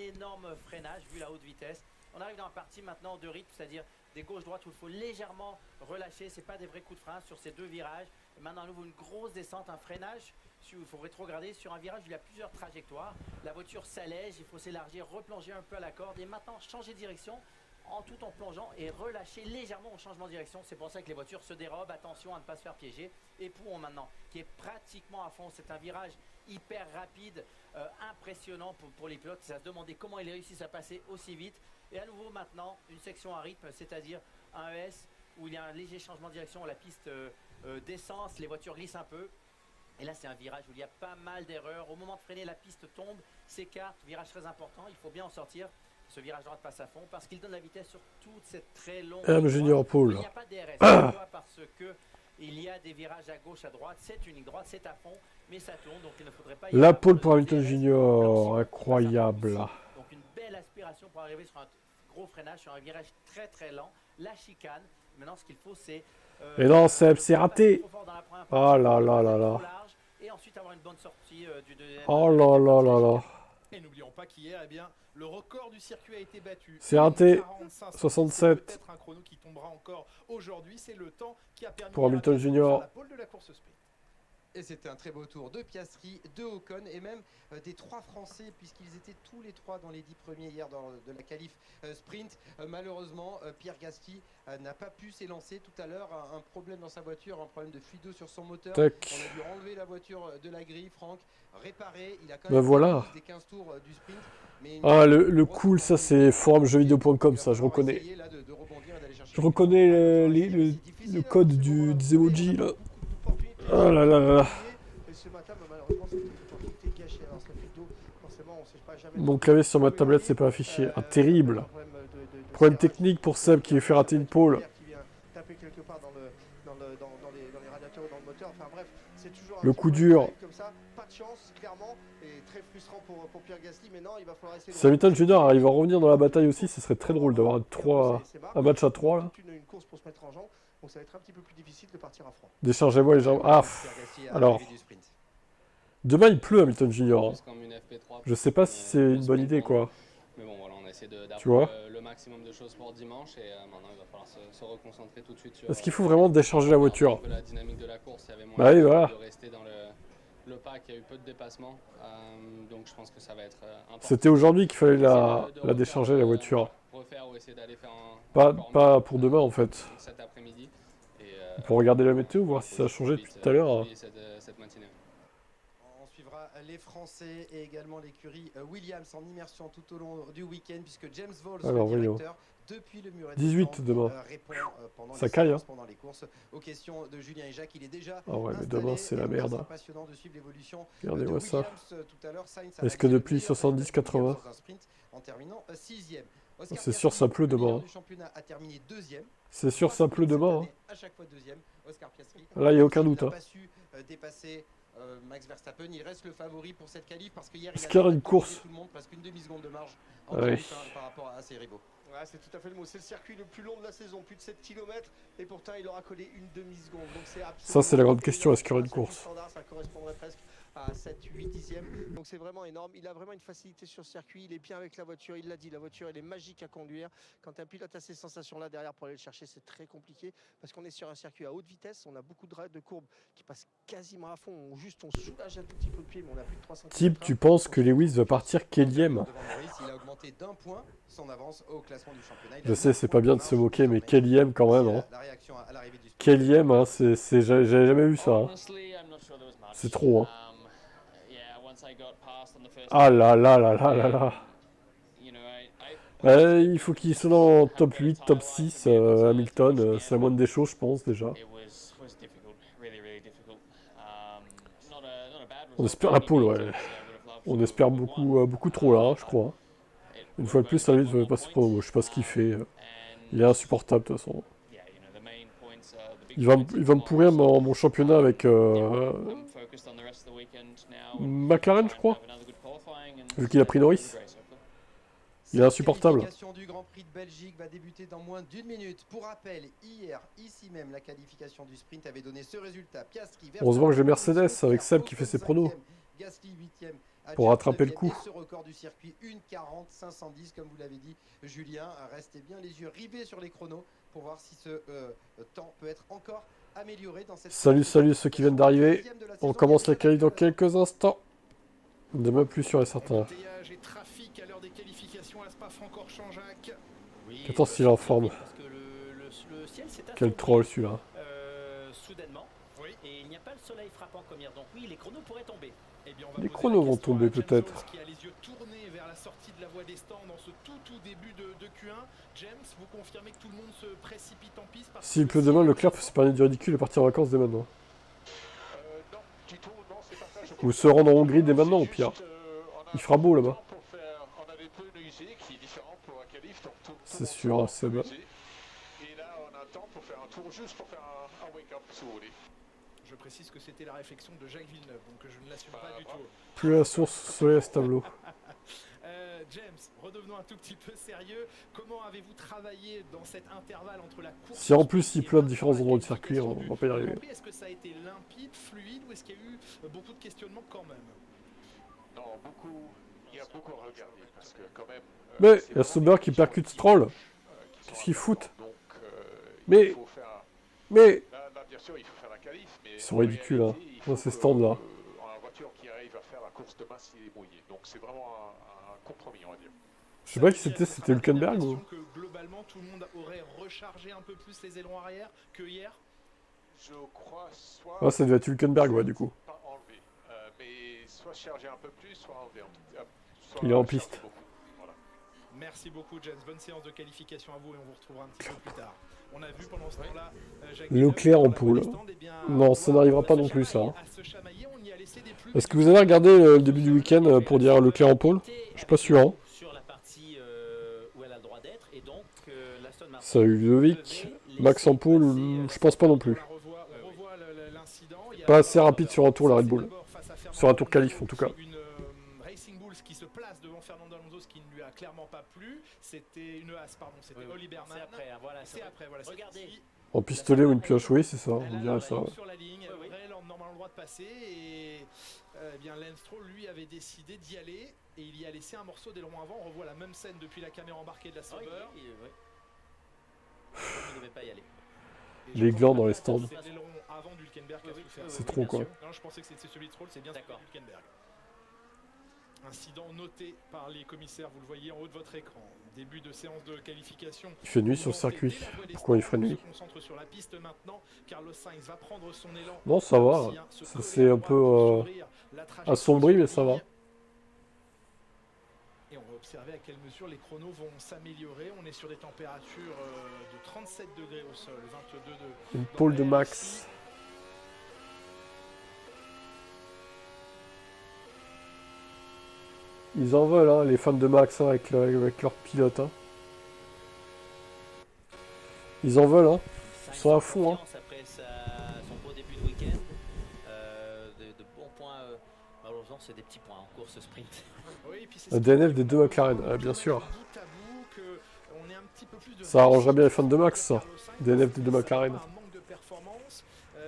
énorme freinage vu la haute vitesse. On arrive dans la partie maintenant de rythme, c'est-à-dire des gauches-droites où il faut légèrement relâcher. C'est pas des vrais coups de frein sur ces deux virages. Et maintenant, à nouveau, une grosse descente, un freinage. Il faut rétrograder sur un virage où il y a plusieurs trajectoires. La voiture s'allège, il faut s'élargir, replonger un peu à la corde et maintenant changer de direction en tout en plongeant et relâcher légèrement au changement de direction. C'est pour ça que les voitures se dérobent. Attention à ne pas se faire piéger. Et Pouhon maintenant, qui est pratiquement à fond. C'est un virage hyper rapide, impressionnant pour les pilotes. Ça se demandait comment ils réussissent à passer aussi vite. Et à nouveau maintenant, une section à rythme, c'est-à-dire un ES où il y a un léger changement de direction. La piste d'essence, les voitures glissent un peu. Et là, c'est un virage où il y a pas mal d'erreurs. Au moment de freiner, la piste tombe, s'écarte. Virage très important, il faut bien en sortir. Ce virage droite passe à fond parce qu'il donne la vitesse sur toute cette très longue Junior Paul. Il n'y a pas de DRS, parce que il y a des virages à gauche, à droite. C'est une ligne droite, c'est à fond, mais ça tourne, donc il ne faudrait pas... La pole pour Hamilton Junior, incroyable. Donc une belle aspiration pour arriver sur un gros freinage, sur un virage très très lent. La chicane, maintenant ce qu'il faut c'est... Et non, c'est raté. Oh là là là là. Et ensuite avoir une bonne sortie du deuxième... Oh là là là là. Et n'oublions pas qu'hier, eh bien, le record du circuit a été battu. C'est raté. 45, 67. Peut-être un chrono qui tombera encore aujourd'hui. C'est le temps qui a permis pour Hamilton Junior. la pole de la course sprint. Et c'était un très beau tour de Piastri, de Ocon et même des trois Français puisqu'ils étaient tous les trois dans les 10 premiers hier de la qualif sprint. Malheureusement, Pierre Gasly n'a pas pu s'élancer tout à l'heure. Un problème dans sa voiture, un problème de fluido sur son moteur. Tac. On a dû enlever la voiture de la grille, Franck, réparer. Il a quand même voilà. des 15 tours du sprint. Mais le cool, ça c'est forumjeuxvideo.com, ça je reconnais. Je reconnais le code des emojis là. Oh là là là. Mon clavier sur ma tablette c'est pas affiché. Ah, terrible. Problème technique pour Seb qui fait rater une pole. Le coup dur. Si Hamilton Junior arrive à revenir dans la bataille aussi, ce serait très drôle d'avoir un match à 3 là. Donc ça va être un petit peu plus difficile de partir à froid. Déchargez-moi les jambes. Ah, alors. Demain il pleut Hamilton Junior. Je sais pas si c'est une bonne idée quoi. Mais bon voilà, on essaie tu vois le maximum de choses pour dimanche et maintenant il va falloir se reconcentrer tout de suite sur... Est-ce qu'il faut vraiment décharger la voiture? Un peu la dynamique de la course, il y avait moins bah oui, voilà. de rester dans le pack, il y a eu peu de dépassements, donc je pense que ça va être important. C'était aujourd'hui qu'il fallait la décharger la voiture. Refaire ou essayer d'aller faire un pas pour demain en fait. Cet après-midi. Pour regarder la météo, voir si ça a changé depuis tout à l'heure. Cette matinée. On suivra les Français et également l'écurie Williams en immersion tout au long du week-end puisque James Vols, le directeur, depuis le muret 18 demain. répond pendant ça caille, hein. pendant les courses aux questions de Julien et Jacques. Il est déjà ah ouais, mais demain c'est la merde. Passionnant de suivre l'évolution. Regardez-moi ça. Tout à l'heure, est-ce que depuis 70-80 en terminant 6e. C'est sûr ça pleut demain. C'est sûr ça pleut demain. Là il n'y a aucun doute. Il n'a pas su dépasser Max Verstappen. Il reste le favori pour cette qualif parce qu'hier il y a une course. Tout le monde, presque une demi-seconde de marge par rapport à ses rivaux. Ouais, c'est tout à fait le mot. C'est le circuit le plus long de la saison, plus de 7 km et pourtant il aura collé une demi-seconde. Donc c'est ça c'est la grande question, est-ce qu'il y aura une course? Ça correspondrait presque à 7-8 dixièmes. Donc c'est vraiment énorme. Il a vraiment une facilité sur le circuit. Il est bien avec la voiture. Il l'a dit, la voiture elle est magique à conduire. Quand un pilote a ces sensations-là derrière pour aller le chercher, c'est très compliqué parce qu'on est sur un circuit à haute vitesse. On a beaucoup de courbes qui passent quasiment à fond. On soulage un tout petit peu le pied, mais on a plus de 300 km/h. Type, tu penses que Lewis va partir quelième? Il a augmenté d'un point son avance au classement du championnat. Je sais, c'est pas bien de se moquer, mais quelième quand même. Hein. Quelième, hein, j'avais jamais vu ça. Hein. C'est trop. Hein. Ah là là là là là là. Il faut qu'il soit dans top 8, top 6, Hamilton. C'est la moindre des choses, je pense, déjà. On espère la pole, ouais. On espère beaucoup trop, là, hein, je crois. Une fois de plus, ça ne pas se prendre. Je sais pas ce qu'il fait. Il est insupportable, de toute façon. Il va me pourrir mon championnat avec McLaren, je crois. Vu qu'il a pris Norris. Il est insupportable. La qualification du Grand Prix de Belgique va débuter dans moins d'une minute. Pour rappel, hier, ici même, la qualification du sprint avait donné ce résultat. Piastri, heureusement que j'ai Mercedes avec Seb qui fait ses pronos. Gasly 8e pour James rattraper le Neville coup. et ce record du circuit, 1:40,510 comme vous l'avez dit Julien. Restez bien les yeux rivés sur les chronos pour voir si ce temps peut être encore amélioré dans cette Salut ceux qui viennent d'arriver. On commence la qualif dans quelques instants. De même plus sûr et certain. Embouteillage et trafic à l'heure des qualifications à Spa-Francorchamps-Jean-Jacques. Oui, Attends s'il est en forme. parce que le ciel s'est Quel assombri, troll celui-là. soudainement. Oui. Et il n'y a pas le soleil frappant comme hier. Donc oui, les chronos pourraient tomber. Eh bien, on va Les poser chronos la vont question tomber à James peut-être. Jones, qui a les yeux tournés vers la sortie de la voie des stands dans ce tout début de Q1. James, vous confirmez que tout le monde se précipite en piste parce S'il que pleut demain, Leclerc peut se permettre du ridicule et partir en vacances dès maintenant. Non, du tout, non, c'est pas ça. Je Ou se rendre en Hongrie dès maintenant au pire. Il fera beau là-bas. On a des pneus usés qui est différent pour la qualif, donc tout C'est le monde sûr, sera en Seb. pneus usés. Et là, on a un temps pour faire un tour, juste pour faire un wake-up, si vous voulez. Je précise que c'était la réflexion de Jacques Villeneuve, donc je ne l'assume pas du tout. Plus la source soleil à ce tableau. James, redevenons un tout petit peu sérieux. Comment avez-vous travaillé dans cet intervalle entre la course Si en plus il pleut à différents endroits du circuit, on va pas y arriver. Est-ce que ça a été limpide, fluide, ou est-ce qu'il y a eu beaucoup de questionnements quand même? Non, il y a beaucoup à regarder, parce que quand même... Mais il y a Sauber qui percute Stroll. Qu'est-ce qu'ils foutent? Mais- il faut faire... Mais Là, bien sûr, il faut faire la qualif, mais... Ils sont ridicules, hein, dans ces stands-là. La voiture qui arrive à faire la course de masse, il est mouillé. Donc c'est vraiment un compromis, on va dire. je sais pas qui c'était Hülkenberg ou... Que globalement, tout le monde aurait rechargé un peu plus les ailerons arrière que hier. Je crois soit... Ah, ça devait être Hülkenberg, ouais, du coup. Pas enlevé, mais soit charger un peu plus, soit enlever. Soit Il est en charger piste. beaucoup. Voilà. Merci beaucoup, James. Bonne séance de qualification à vous et on vous retrouvera un petit peu plus tard. On a vu pendant ce temps-là Jacques Leclerc en Villeneuve, poule. dans la stand, eh bien, Non, ça n'arrivera pas à se non plus, ça. chamailler, à se chamailler, on y a laissé des plumes Est-ce et que du vous avez regardé le début du week-end pour dire Leclerc en pôle? Je suis pas sûr, hein. Sur la partie où elle a le droit d'être et donc l'Aston Martin Ça a eu Ludovic. Max en pôle, je pense pas non plus. On revoit l'incident. Il y a Pas assez rapide sur un tour la Red Bull. d'abord face à Fernando Sur un tour qualif en tout cas. Une Racing Bulls qui se place devant Fernando Alonso, ce qui ne lui a clairement pas plu. C'était une Haas, pardon, c'était Oli Berman. C'est après, hein, voilà. C'est après, voilà. Regardez. c'est- En pistolet ou une pioche, oui, c'est ça, Elle on a dirait ça. l'oreille Ouais. sur la ligne, Oui, oui. elle a normalement le droit de passer et eh bien Lance Stroll lui avait décidé d'y aller et il y a laissé un morceau d'aileron avant. On revoit la même scène depuis la caméra embarquée de la Sauber. Il ne devait pas y aller. Et Les je glands pense dans que les stands. c'est l'aileron avant d'Hülkenberg qui a souffert. C'est trop, quoi. Non, je pensais que c'était celui de Stroll, c'est bien celui D'accord. d'Hülkenberg. Incident noté par les commissaires, vous le voyez en haut de votre écran. Début de séance de qualification. Il fait nuit sur le circuit. Pourquoi il ferait nuit? On se concentre sur la piste maintenant. Carlos Sainz va prendre son élan. Non, ça va. Aussi, hein, se Ça coller c'est à un droite peu pour s'ouvrir la trajectoire assombri, sur mais la ça va. ligne. Et on va observer à quelle mesure les chronos vont s'améliorer. On est sur des températures de 37 degrés au sol, 22 de Une dans pôle de l'air Max. ici. Ils en veulent, hein, les fans de Max, hein, avec leur pilote. Hein. Ils en veulent, hein. Ils sont à fond, hein. Après son beau début de week-end, de bons points. Malheureusement, c'est des petits points en course sprint. Oui, et puis c'est Un ce DNF qui- des deux McLaren, bien sûr. bout à bout que on ait un petit peu plus de Ça arrangerait bien les fans réussite de Max, ça. Carlos Sainz, DNF des deux ça McLaren. pas un manque de performance,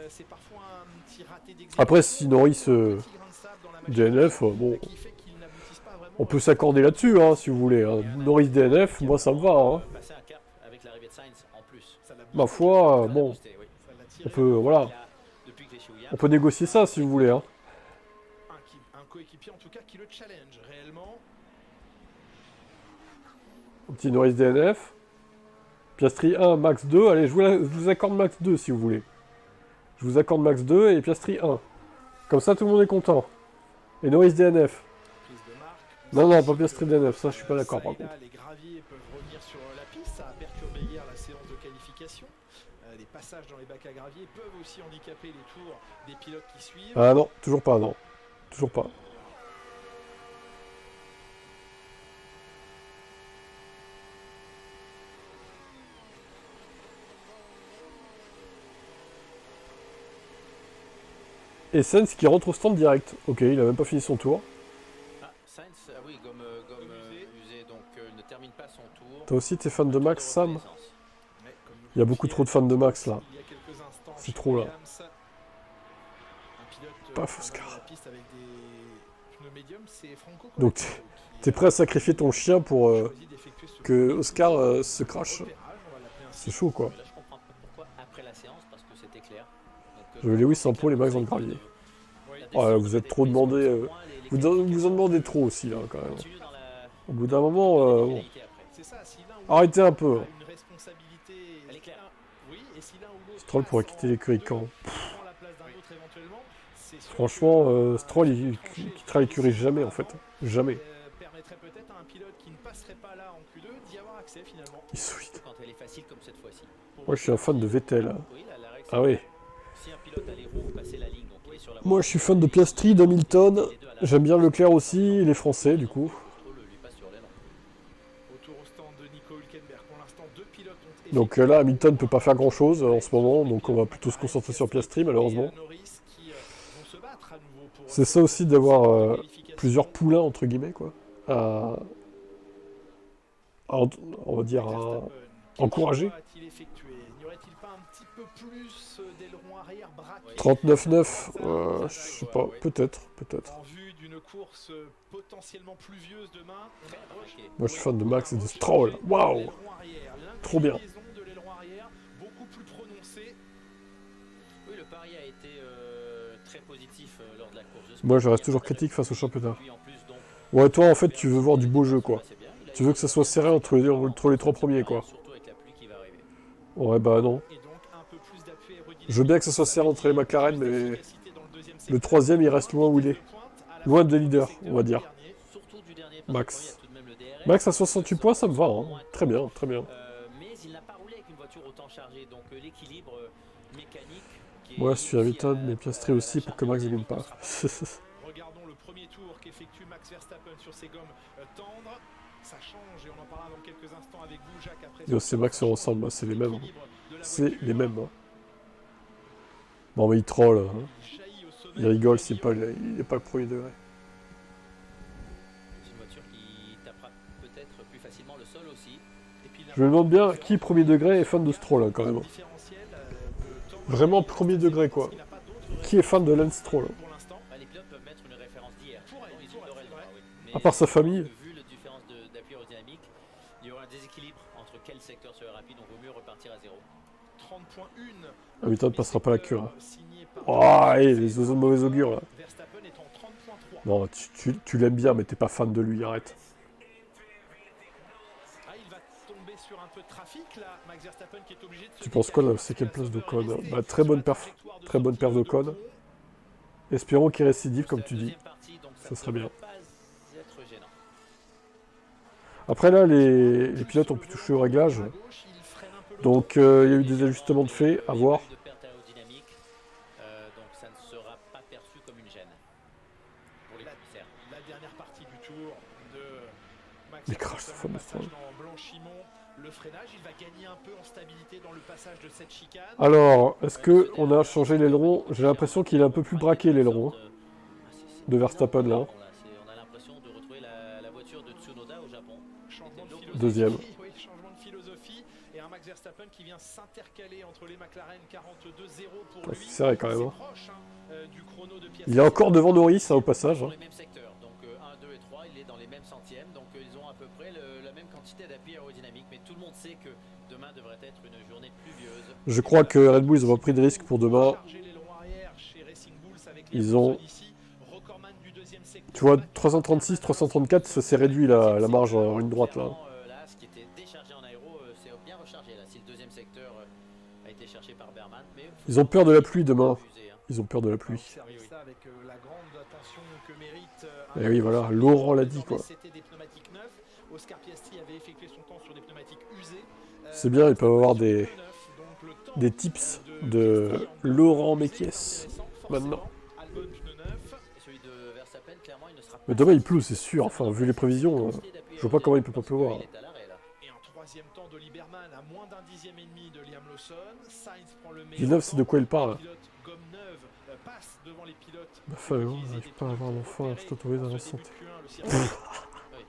c'est parfois un petit raté d'exécution, Après, si Norris un petit grain de sable dans la machine DNF, bon, qui fait qu'il n'aboutisse pas vraiment on peut s'accorder là-dessus, hein, si vous voulez. Hein. Norris DNF, moi ça me va. Hein. Passer un cap avec l'arrivée de Sainz en plus. Ça l'a Ma boosté, foi, Ça l'a bon, boosté, oui. ça l'a tiré on peut, voilà. Il a- depuis que les chez Williams, On peut négocier ça, si vous voulez. Hein. un coéquipier en tout cas qui le challenge réellement. Un petit Norris DNF. Piastri 1, Max 2. Allez, je vous accorde Max 2, si vous voulez. Je vous accorde Max 2 et Piastri 1. Comme ça, tout le monde est content. Et Norris DNF. Prise de marque. Non, non, pas Piastri DNF, ça je suis pas d'accord par Ça et là, contre. les graviers peuvent revenir sur la piste, ça a perturbé hier la séance de qualification. Les passages dans les bacs à gravier peuvent aussi handicaper les tours des pilotes qui suivent. Ah non, toujours pas, non. Toujours pas. Et Sainz qui rentre au stand direct. Ok, il a même pas fini son tour. Ah, Sainz, oui, gomme usé, donc ne termine pas son tour. Toi aussi, t'es fan de Max, Sam? Mais comme nous Il y a beaucoup trop de fans de Max là. il y a quelques instants, C'est chez trop, là. Williams, un pilote Pas qui Foscar. dans la piste avec des, je pneus médiums, c'est Franco Donc, Colapinto t'es prêt à sacrifier ton chien pour choisi d'effectuer ce que Oscar se crache. repérage, on va l'appeler ainsi. C'est chaud, quoi. Mais là, je comprends pas pourquoi après la séance, parce que c'était clair. Donc, Je veux Lewis en pense pro, les Max que en gravier. Oui. la Ouais, décision vous êtes était trop prise, demandé. selon moi, les Vous en demandez qualifications, trop aussi, là, quand même. continue dans la- Au bout d'un moment, bon. l'égalité après. C'est ça, si l'un ou Arrêtez un l'autre peu. a une responsabilité. Elle est claire. Oui, et si l'un ou l'autre Stroll pourrait passe quitter en l'écurie deux, quand prend la place d'un autre éventuellement, c'est sûr Franchement, que, Stroll, un il tranché quittera l'écurie décisif jamais, en avant, fait. Jamais. permettrait peut-être à un pilote qui ne passerait pas là en Q2 d'y avoir accès finalement. Il suit. Quand elle est facile comme cette fois-ci. Moi, je suis un fan de Vettel. Oui, la règle, Ah oui. si un pilote a les roues passer la ligne, donc il est sur la Moi, je suis fan de Piastri, d'Hamilton. J'aime bien Leclerc aussi, et les Français, du coup. lui passe sur l'aile. Autour au stand de Nico Hülkenberg. Pour l'instant, deux pilotes ont Donc là, Hamilton peut pas faire grand-chose en ce moment, donc on va plutôt se concentrer sur Piastri, malheureusement. C'est ça aussi d'avoir plusieurs poulains, entre guillemets, quoi. On va dire, à encourager. 39-9, je sais pas, peut-être. En vue d'une course potentiellement pluvieuse demain, Moi, je suis fan de Max et de Stroll. Waouh! Trop bien. de l'aileron arrière, beaucoup plus prononcée. Oui, le pari a été très positif lors de la course. Moi, je reste toujours critique face au championnat. Puis, en plus, donc, Ouais, toi, en fait, tu veux voir du beau jeu, quoi. c'est bien, il a Tu veux que ça soit serré entre les trois premiers, quoi. surtout avec la pluie qui va arriver. Ouais, bah non. Et donc un peu plus d'appui aérodynamique. Je veux bien que ça soit serré entre les McLaren, mais le troisième, il reste loin où il est. Loin des leaders, on va dire. Surtout du dernier, parce Max. que, il y a tout de même le DRS. Max à 68 points, ça me va, hein. Très bien, très bien. Mais il n'a pas roulé avec une voiture autant chargée, donc l'équilibre mécanique. Qui est Moi, je suis aussi Hamilton, à- mais Piastri aussi, pour que Max ne gagne pas. Regardons le premier tour qu'effectue Max Verstappen sur ses gommes tendres. Ça change et on en parlera dans quelques instants avec vous, Jacques. Après Yo, ces Max se ressemblent, bah, c'est les mêmes. C'est les mêmes. Hein. Bon, mais il troll. Hein. Il rigole, il est pas le premier degré. C'est une voiture qui tapera peut-être plus facilement le sol aussi. Et puis, Je me demande bien qui, premier degré, est fan de Stroll, hein, quand même. Vraiment premier degré, quoi. Qui est fan de Lance Stroll hein. les pilotes peuvent mettre une référence d'hier. Ils ont le droit, oui. Mais, À part sa famille. Vu la différence d'appui aérodynamique, il y aura un déséquilibre entre quel secteur serait rapide, donc il vaut mieux repartir à zéro. 30.1. Hamilton ne passera pas la cure. Hein. Oh, hey, les oiseaux de mauvais augure, là. Verstappen est en 30.3. Non, tu l'aimes bien, mais t'es pas fan de lui, arrête. Ah, il va tomber sur un peu de trafic là, Max Verstappen qui est obligé de se Tu penses quoi, là, décaler c'est quelle parce que place la d'Ocon Sauber est bah, restée très sur bonne la perf. trajectoire de Très bonne sortie perf de d'Ocon. Ocon. Espérons qu'il récidive, comme tu dis. Deuxième partie, donc Ça serait bien. devrait pas être gênant. Après, là, les pilotes ont pu toucher au réglage. Donc, il y a eu des ajustements de fait, à voir. De perte aérodynamique, donc ça ne sera pas perçu comme une gêne pour les commissaires. La dernière partie du tour de Max Les crashs, Verstappen, ce fameux passage Stroll. dans Blanchimont, le freinage, il va gagner un peu en stabilité dans le passage de cette chicane. Alors, est-ce que on a changé l'aileron? J'ai l'impression qu'il est un peu plus braqué, l'aileron. De Verstappen, là. On a l'impression de retrouver la voiture de Tsunoda au Japon. Changement de philosophie. Deuxième. Oui, changement de philosophie. Et un Max Verstappen qui vient s'intercaler entre les McLaren 42-0 pour Ouais, lui. c'est serré, quand même, hein. C'est proche, du chrono de Piastri. Il est encore devant Norris, hein, au passage. Dans Hein. les mêmes secteurs, donc 1, 2 et 3, il est dans les mêmes centièmes, donc ils ont à peu près la même quantité d'appui aérodynamique, mais tout le monde sait que demain devrait être une journée pluvieuse. Je crois que Red Bull, ils ont pas pris de risque pour demain. Charger l'aileron arrière chez Racing Bulls avec Ils Liam ont- Lawson ici, recordman du deuxième secteur. Tu vois, 336, 334, ça s'est réduit la marge en ligne droite, là. Là, ce qui était déchargé en aéro, c'est bien rechargé là, si le deuxième secteur a été cherché par Berman. Mais Ils ont peur de la pluie demain. abusé, hein. Ils ont peur de la pluie. Observez ça avec la grande attention que mérite. Eh oui, voilà, Laurent l'a dit, quoi. C'était des pneumatiques neufs. Oscar Piastri avait effectué son temps sur des pneumatiques usés. C'est bien, ils peuvent avoir Sur des pneus neufs, donc le temps tips de Laurent Mekies. Maintenant. Albon pneu neuf. Et celui de Verstappen, clairement, il ne sera pas. Mais demain, il pleut, c'est sûr. Enfin, vu les prévisions, je vois pas comment il peut pas pleuvoir. Il est à l'arrêt là. Et un troisième temps de Lieberman à moins d'un dixième et demi de Liam Lawson. Sainz prend le meilleur. Villeneuve, c'est de quoi il parle. Les pilotes gomme neuve passent devant les pilotes. Ma femme, on n'arrive pas à avoir l'enfant, je t'autorise à la santé. Oui,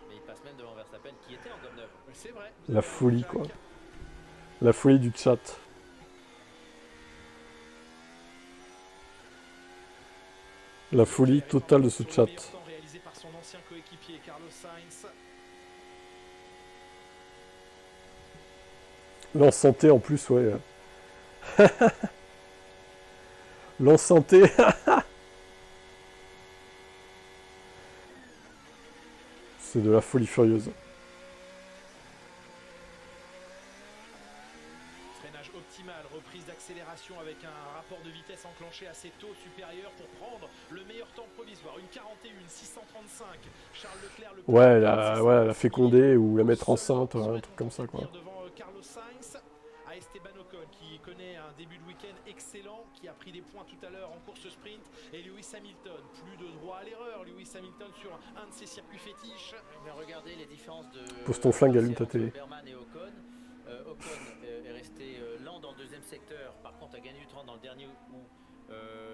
mais il passe même devant Verstappen qui était en gomme neuve. C'est vrai. La folie, quoi. La folie du chat. La folie totale de ce chat. ancien coéquipier Carlos Sainz. Lance santé en plus, ouais. Lance santé. C'est de la folie furieuse. Freinage optimal, reprise d'accélération avec un rapport de vitesse enclenché assez tôt supérieur pour prendre le meilleur temps provisoire. Une 41, 635. Charles Leclerc, le Ouais, la féconder ou la mettre enceinte, un truc comme ça, quoi. devant Carlos Sainz, à Esteban Ocon qui connaît un début de week-end excellent, qui a pris des points tout à l'heure en course sprint, et Lewis Hamilton, plus de droit à l'erreur. Lewis Hamilton sur un de ses circuits fétiches. Mais regardez les différences de Pose ton flingue, allume ta télé. Berman et Ocon. Ocon est resté lent dans le deuxième secteur, par contre a gagné du temps dans le dernier où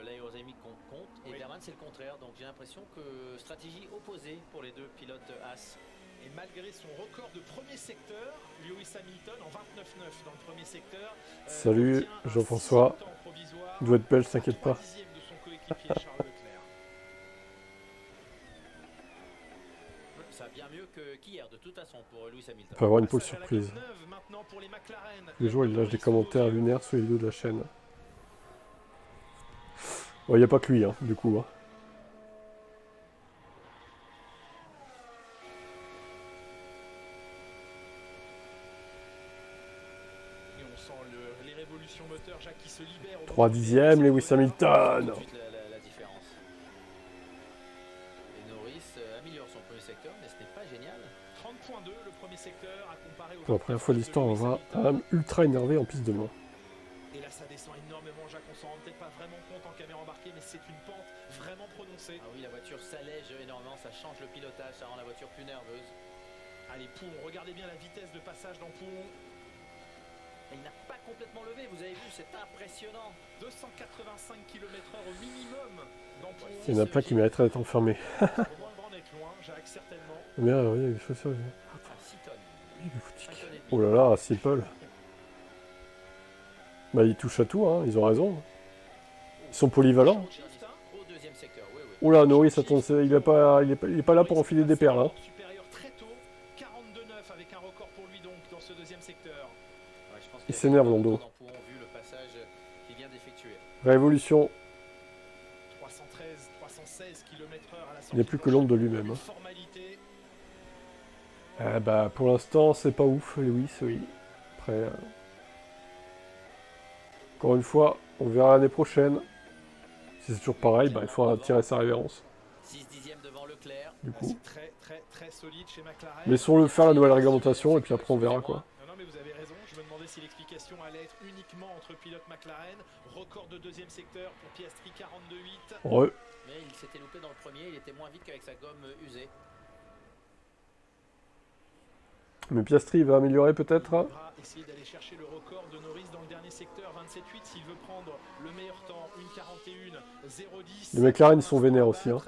l'aérodynamique compte, et Oui. Berman c'est le contraire, donc j'ai l'impression que stratégie opposée pour les deux pilotes As. Et malgré son record de premier secteur, Lewis Hamilton en 29,9 dans le premier secteur. Salut, obtient un Jean-François. 6e temps provisoire, Doit être belge, à t'inquiète pas. 3/10 de son coéquipier Charles Leclerc. Ça va bien mieux qu'hier de toute façon pour Lewis Hamilton. On peut avoir une pole Passage à la surprise. Q9 maintenant pour les McLaren. Tous les jours, il lâche des commentaires lunaires sur les vidéos de la chaîne. Il n'y a pas que lui, hein, du coup. Hein. Et on sent les révolutions moteurs, Jacques, qui se libère. 3/10, Lewis Hamilton. Tout de suite la différence. Et Norris améliore son premier secteur, mais ce n'est pas génial. 30.2 le premier secteur à comparer au. Pour la première fois de l'histoire, on va ultra énervé en piste de loin. Et là, ça descend énormément, Jacques. On s'en rend peut-être pas vraiment compte en caméra embarquée, mais c'est une pente vraiment prononcée. Ah oui, la voiture s'allège énormément, ça change le pilotage, ça rend la voiture plus nerveuse. Allez, Pouhon, regardez bien la vitesse de passage dans Pouhon. Et il n'a pas complètement levé, vous avez vu, c'est impressionnant. 285 km/h au minimum dans Pouhon. Il y en a plein qui mériteraient d'être enfermés. Au moins, le grand est loin, Jacques, certainement. Merde, oui, les chaussures. À 6 tonnes. Il est foutu. 5 tonnes et demie. Oh là là, Simple. Bah, ils touchent à tout, hein, ils ont raison. Ils sont polyvalents. Juste, hein. Au deuxième secteur, oui, oui. Oh là, Norris, attends, il est pas là pour enfiler des perles. Hein. Supérieur très tôt, 42,9 avec un record pour lui donc dans ce deuxième secteur. Ouais, je pense Il qu'il y a s'énerve, beaucoup Lando. dans Pouhon, vu le passage qu'il vient d'effectuer. Révolution. 313, 316 km/h à la sortie. Il n'est plus que l'ombre de lui-même. Hein. Formalité. Bah, pour l'instant, c'est pas ouf, Lewis, oui. Après, encore une fois, on verra l'année prochaine. Si c'est toujours pareil, bah, il faudra tirer sa révérence, 6/10 devant Leclerc. du Ah, coup. c'est très très très solide chez McLaren. Laissons-le faire la nouvelle réglementation, et puis après, on verra, quoi. Non, mais vous avez raison. Je me demandais si l'explication allait être uniquement entre pilotes McLaren. Record de deuxième secteur pour Piastri, 42,8. Heureux. Mais il s'était loupé dans le premier, il était moins vite qu'avec sa gomme usée. Mais Piastri va améliorer peut-être. Il devra essayer d'aller chercher le record de Norris dans le dernier secteur, 27,8 s'il veut prendre le meilleur temps, 1,41, 0,10. Les McLaren, ils sont vénères aussi, hein.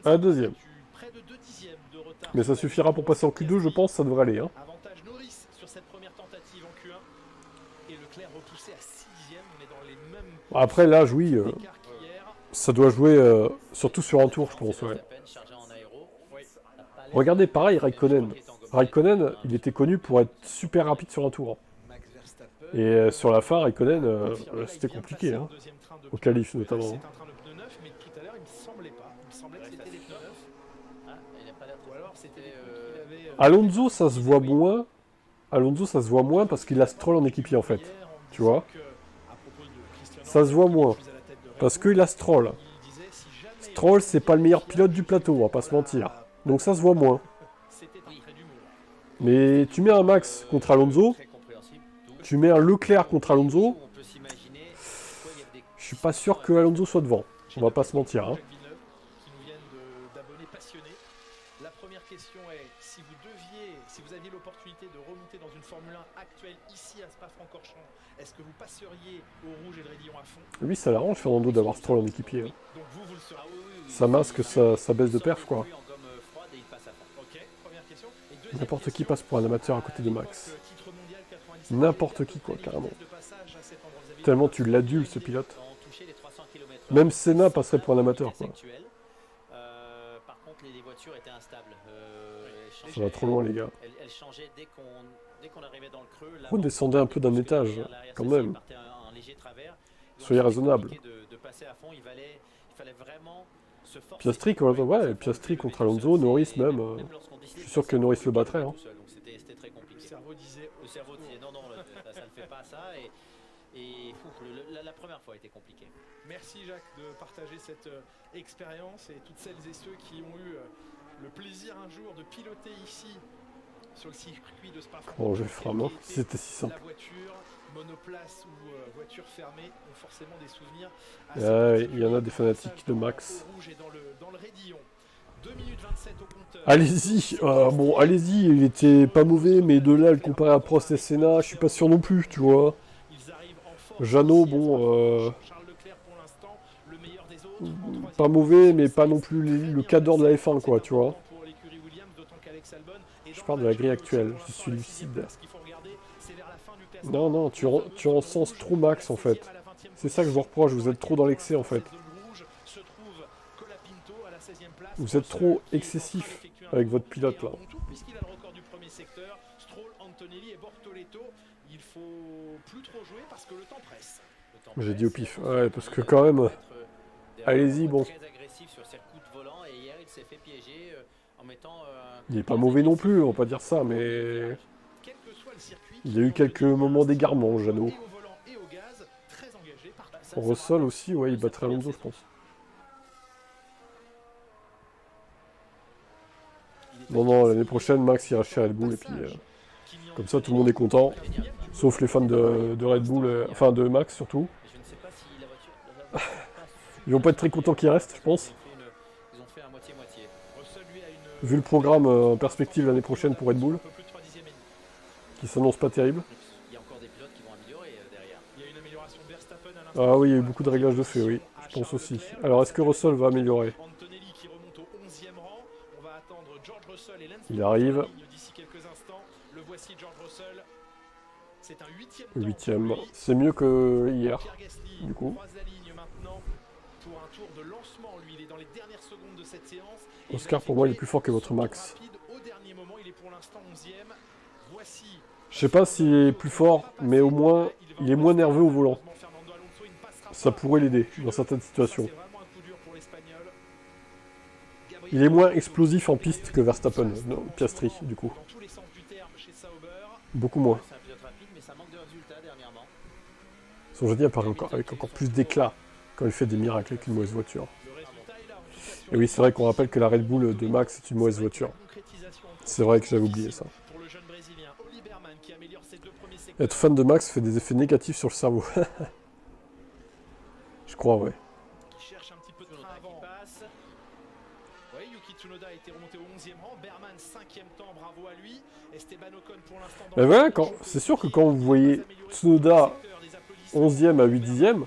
Un deuxième. Près de 2/10 de retard. Mais ça suffira pour passer en Q2, je pense, ça devrait aller. Hein. Avantage Norris sur cette première tentative en Q1. Et Leclerc repoussé à 6/10. On est dans les mêmes Après, l'âge, oui, écarts qu'hier. ça doit jouer surtout sur un tour, je pense, ouais. Chargé en aéro. Oui. Regardez, pareil, Raikkonen. Raikkonen, il était connu pour être super rapide sur un tour. Hein. Max Verstappen. Et sur la fin, Raikkonen, Confirmé, c'était il est bien compliqué, placé hein. en deuxième train de Au pneus. qualif notamment. C'est un train de pneus neuf, mais tout à l'heure, il me semblait pas. Il me semblait que c'était des pneus neufs. Ah, il n'a pas l'air Ou alors c'était des pneus qu'il avait. Alonso, ça se voit moins. Alonso, ça se voit moins parce qu'il a Stroll en équipier, en fait. hier en me Tu disant vois. que, à propos de Cristiano Ça se voit Ronaldo, moins. qui est plus à la tête de Red Parce Bull, qu'il a Stroll. il disait, si jamais il Stroll, avait c'est pas le meilleur pilote du plateau, on va pas se mentir. Donc ça se voit moins. C'était un trait d'humour. Mais tu mets un Max contre Alonso, très compréhensible. Tout. tu mets un Leclerc contre Alonso, On peut s'imaginer pourquoi il y a des je suis pas sûr que Alonso soit devant. On va pas se mentir. Hein. Jacques Villeneuve, qui nous viennent d'abonnés passionnés. La première question est, si vous aviez l'opportunité de remonter dans une Formule 1 actuelle ici à Spa-Francorchamps, est-ce que vous passeriez au rouge et le raidillon à fond? Lui, ça l'arrange, Fernando, d'avoir Stroll en équipier. Hein. Donc vous le serez. Ah oui, oui, oui. Ça masque sa baisse de perf, quoi. En gomme froide et il passe à fond. Ok, première question. Et deuxième N'importe qui question, passe pour un amateur à côté de l'époque, Max. titre mondial 97, N'importe qui, à peu quoi, près carrément. les vitesses de passage à cet endroit. Vous avez Tellement une tu l'adules, ce pilote. Ont touché les 300 km/h. Même Senna passerait pour un amateur, quoi. Par voiture était instable. Ça va trop loin, les gars. Elle changeait dès qu'on arrivait dans le creux. Redescendez un peu d'un étage, quand même. Un léger travers. Soyez raisonnable. De passer à fond, il fallait vraiment se forcer. Piastri, ouais, Piastri contre Alonso, Norris même. Je suis sûr que Norris le battrait. Hein. C'était très compliqué. Le cerveau disait non, ça ne fait pas ça. Et la première fois a été compliquée. merci Jacques de partager cette expérience et toutes celles et ceux qui ont eu le plaisir un jour de piloter ici sur le circuit de Spa-Francorchamps. Oh, je le ferai moi, si c'était si simple. La voiture, monoplace ou voiture fermée ont forcément des souvenirs. Il y en a des fanatiques de Max. Rouge et dans le raidillon. 2 minutes 27 au compteur. Allez-y, bon, allez-y, il était pas mauvais, mais de là, le comparer à Prost et Senna, je suis pas sûr non plus, tu vois. Jeannot, bon, pas mauvais, mais pas non plus le cadre de la F1, quoi, tu vois. Je parle de la grille actuelle, je suis lucide. Non, tu encenses trop Max, en fait. C'est ça que je vous reproche, vous êtes trop dans l'excès, en fait. Vous êtes trop excessif avec votre pilote, là. Puisqu'il a le record du premier secteur, Stroll, Antonelli et Bortoleto, il faut plus trop jouer parce que le temps presse. J'ai dit au pif, ouais, parce que quand même... Allez-y, bon. Il est pas mauvais non plus, on va pas dire ça, mais... Il y a eu quelques moments d'égarement, Jeannot. Russell aussi, ouais, il battrait Alonso, je pense. Non, l'année prochaine, Max ira chez Red Bull, et puis... comme ça, tout le monde est content. Sauf les fans de Red Bull, enfin de Max, surtout. Ils vont pas être très contents qu'il reste, je pense. Vu le programme en perspective l'année prochaine pour Red Bull, qui s'annonce pas terrible. Ah oui, il y a eu beaucoup de réglages de fait, oui, je pense aussi. Alors, est-ce que Russell va améliorer? Il arrive. Le 8ème, c'est mieux que hier, du coup. Oscar, pour moi, il est plus fort que votre Max. Je sais pas s'il est plus fort, mais au moins, il est moins nerveux au volant. Ça pourrait l'aider dans certaines situations. Il est moins explosif en piste que Verstappen, non, Piastri, du coup. Beaucoup moins. Son génie apparaît avec encore plus d'éclat quand il fait des miracles avec une mauvaise voiture. Et oui, c'est vrai qu'on rappelle que la Red Bull de Max est une mauvaise voiture. C'est vrai que j'avais oublié ça. Être fan de Max fait des effets négatifs sur le cerveau. Je crois, ouais. Mais voilà, c'est sûr que quand vous voyez Tsunoda 11ème à 8/10ème,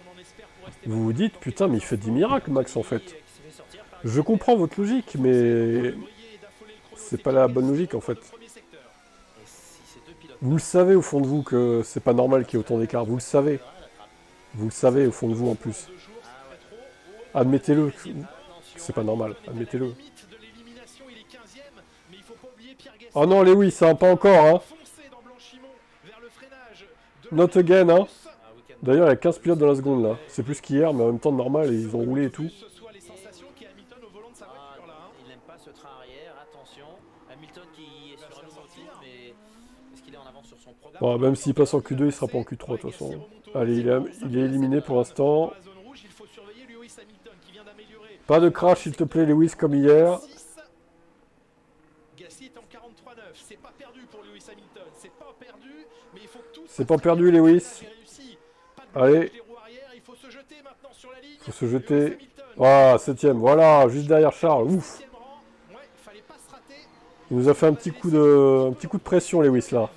vous vous dites, putain, mais il fait des miracles, Max, en fait. Je comprends votre logique, mais c'est pas la bonne logique, en fait. Vous le savez au fond de vous que c'est pas normal qu'il y ait autant d'écart, vous le savez. Vous le savez au fond de vous, en plus. Admettez-le, c'est pas normal, admettez-le. Oh non, Lewis, ça pas encore, hein. Not again, hein. D'ailleurs, il y a 15 pilotes dans la seconde, là. C'est plus qu'hier, mais en même temps, normal, et ils ont roulé et tout. Il n'aime pas ce train arrière, attention. Hamilton qui est sur un nouveau tour, mais est-ce qu'il est en avance sur son programme? Bon, même s'il passe en Q2, il sera pas en Q3, de toute façon. Allez, il est éliminé pour l'instant. Pas de crash, s'il te plaît, Lewis, comme hier. C'est pas perdu, Lewis. Allez. Il faut se jeter. Ah, 7ème, voilà, juste derrière Charles. Ouf. Il nous a fait un petit coup de pression, Lewis, là.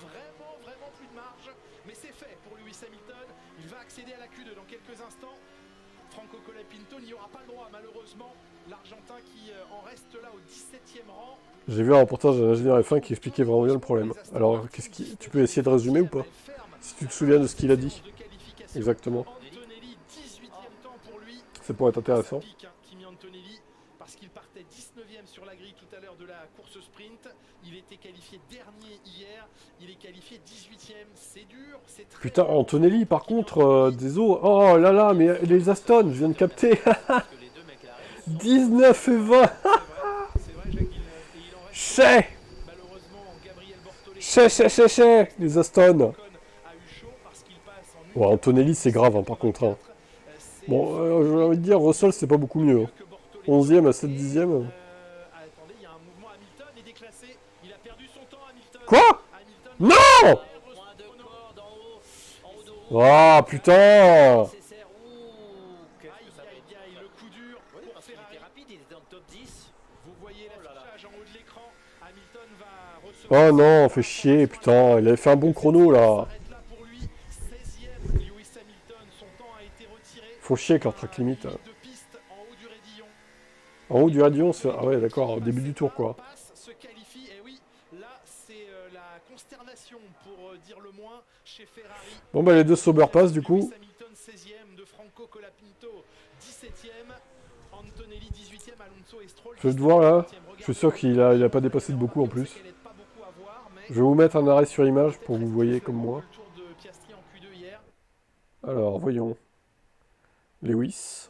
J'ai vu un reportage d'un ingénieur F1 qui expliquait vraiment bien le problème. Alors, tu peux essayer de résumer ou pas? Si tu te souviens de ce qu'il a dit. Exactement. Ça pourrait être intéressant. sur la grille tout à l'heure de la course sprint. Il était qualifié dernier hier. Il est qualifié 18e. C'est dur, c'est très Putain, dur. Antonelli, par contre, désolé. Oh là là, mais les Aston, je viens de capter. Parce que les deux McLaren sont 19 et 20. C'est vrai, Jacques Villeneuve. Et il en reste Chais. malheureusement Gabriel Bortoletti. Chais, les Aston. Ocon a eu chaud parce qu'il passe en Ouais, Antonelli, c'est grave, hein, par contre. Hein. Bon, j'ai envie de dire, Russell, c'est pas beaucoup mieux. Hein. 11e à 7 dixièmes. Attendez, il y a un mouvement. Hamilton est déclassé. Il a perdu son temps, Hamilton. Quoi? Hamilton Non! moins de cordes en haut de roue. Ah, putain. Nécessaire. Ouh, qu'est-ce Aïe, que ça aïe, fait. aïe, le coup dur Oui, pour parce qu'il Ferrari. était rapide, il était dans le top 10. Vous voyez Oh là là. l'affichage en haut de l'écran. Hamilton va recevoir. Oh non, fait chier, putain. Il avait fait un bon chrono, là. S'arrête là pour lui. 16e, Lewis Hamilton. Son temps a été retiré. Faut chier avec leur track limit. Limite de piste en haut du raidillon. En haut du radion, c'est... Ah ouais, d'accord, au début du tour, quoi. Passe, se qualifie, et oui, là c'est la consternation pour dire le moins chez Ferrari. Bon, bah, les deux Sauber passent, du coup. Lewis Hamilton 16e, de Franco Colapinto 17e, Antonelli 18e, Alonso et Stroll. Je vais te voir, là. Je suis sûr qu'il a pas dépassé de beaucoup, en plus. Je vais vous mettre un arrêt sur image pour que vous voyez comme moi. Le tour de Piastri en Q2 hier. Alors, voyons. Lewis,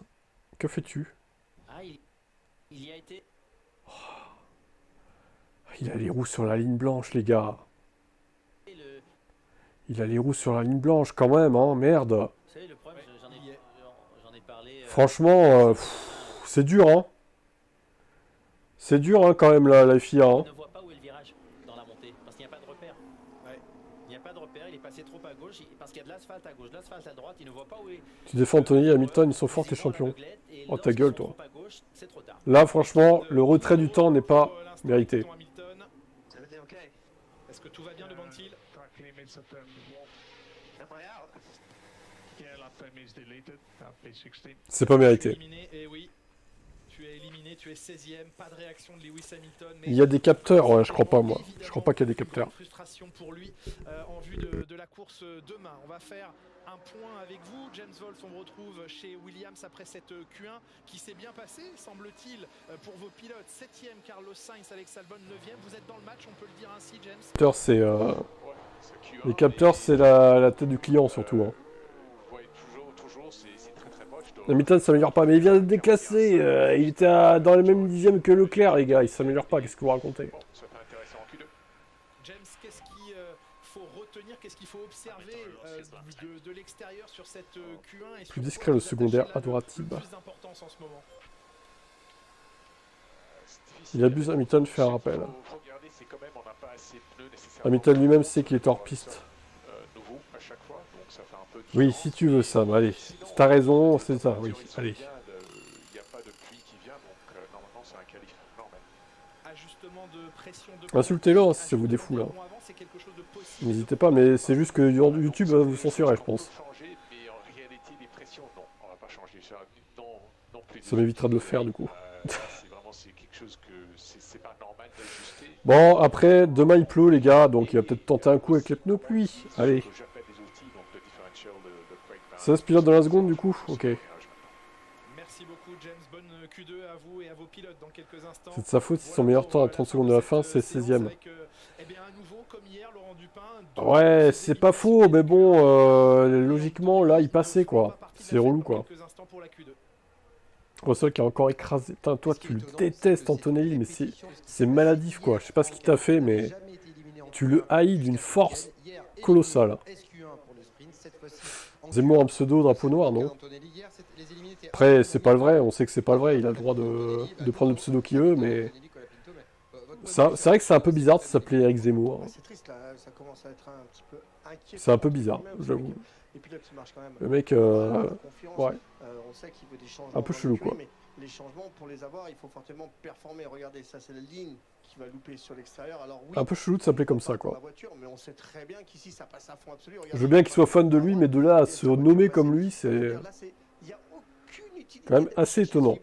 que fais-tu? Ah, il y a été. Il a les roues sur la ligne blanche, les gars. Le... Il a les roues sur la ligne blanche, quand même, hein, merde. Vous savez, le problème, j'en ai parlé. Franchement, c'est dur, hein. C'est dur, hein, quand même, la FIA, hein. Il ne voit pas où est le virage dans la montée, parce qu'il n'y a pas de repère. Ouais. Il n'y a pas de repère, il est passé trop à gauche, parce qu'il y a de l'asphalte à gauche, de l'asphalte à droite, il ne voit pas où est. Tu défends Anthony, Hamilton, ils sont forts, tes champions. Oh, ta gueule, toi. Là, franchement, le retrait du temps n'est pas mérité. Est-ce que tout va bien, demande-t-il? C'est pas mérité. Et oui, tu es éliminé, tu es 16e, pas de réaction de Lewis Hamilton. Il y a des capteurs, ouais, je crois pas, moi. Je crois pas qu'il y a des capteurs. Frustration pour lui en vue de la course demain. On va faire un point avec vous. James Wolf, on vous retrouve chez Williams après cette Q1 qui s'est bien passée, semble-t-il, pour vos pilotes. 7e, Carlos Sainz, Alex Albon, 9e. Vous êtes dans le match, on peut le dire ainsi, James? C'est, les capteurs, c'est la tête du client, surtout. Hein. Ouais, toujours, c'est très moche. Hamilton s'améliore pas, mais il vient d'être déclassé. Il était dans les mêmes dixièmes que Leclerc, les gars. Il s'améliore pas, qu'est-ce que vous racontez? Bon, ça fait intéressant en Q2. James, qu'est-ce qu'il faut retenir, qu'est-ce qu'il faut observer de l'extérieur sur cette Q1 et Plus discret le secondaire, Adoratib. plus d'importance en ce moment. Il abuse, Hamilton fait un rappel. Faut regarder, c'est quand même, on n'a pas assez de pneus nécessairement. Hamilton lui-même sait qu'il est hors piste. Nouveau à chaque fois, donc ça fait un peu Oui, différent. si tu veux, Sam, allez. T'as raison, c'est ça, oui, allez. Il n'y a pas de pluie qui vient, donc normalement c'est un qualif normal. Ajustement de pression de Insultez-le hein, si ça vous défoule. Hein. N'hésitez pas, mais c'est juste que YouTube va vous censurer, je pense. Changer, mais en réalité, les pressions, non, on va pas changer ça. Non plus. Ça m'évitera de le faire, du coup. C'est quelque chose que c'est pas normal d'ajuster. Bon, après, demain il pleut, les gars, donc il va peut-être tenter un coup avec les pneus pluie. Allez. 16 pilotes dans la seconde, du coup? Ok. Merci beaucoup, James. Bonne Q2 à vous et à vos pilotes dans quelques instants. C'est de sa faute si son meilleur temps à 30 secondes de la fin, c'est 16ème. Ouais, c'est pas faux, mais bon, logiquement, là, il passait, quoi. C'est relou, quoi. Russell qui a encore écrasé. Putain, toi, tu le détestes, Antonelli, mais c'est maladif, quoi. Je sais pas ce qu'il t'a fait, mais tu le haïs d'une force colossale. Zemmour en pseudo, drapeau noir, non? Après, c'est pas le vrai, on sait que c'est pas le vrai, il a le droit de prendre le pseudo qu'il veut, mais... C'est vrai que c'est un peu bizarre de s'appeler Eric Zemmour. C'est triste là, ça commence à être un petit peu inquiétant. C'est un peu bizarre, j'avoue. Les pilotes qui marchent quand même. Le mec, ouais. On sait qu'il veut des changements. Un peu chelou, quoi. Mais les changements, pour les avoir, il faut fortement performer. Regardez, ça c'est la ligne qui va louper sur l'extérieur. Alors oui, un peu chelou de s'appeler comme ça, quoi. Voiture, mais on sait très bien qu'ici ça passe à fond absolu. Je veux bien qu'il soit fan de lui, mais de là à se nommer comme lui, c'est quand même assez étonnant.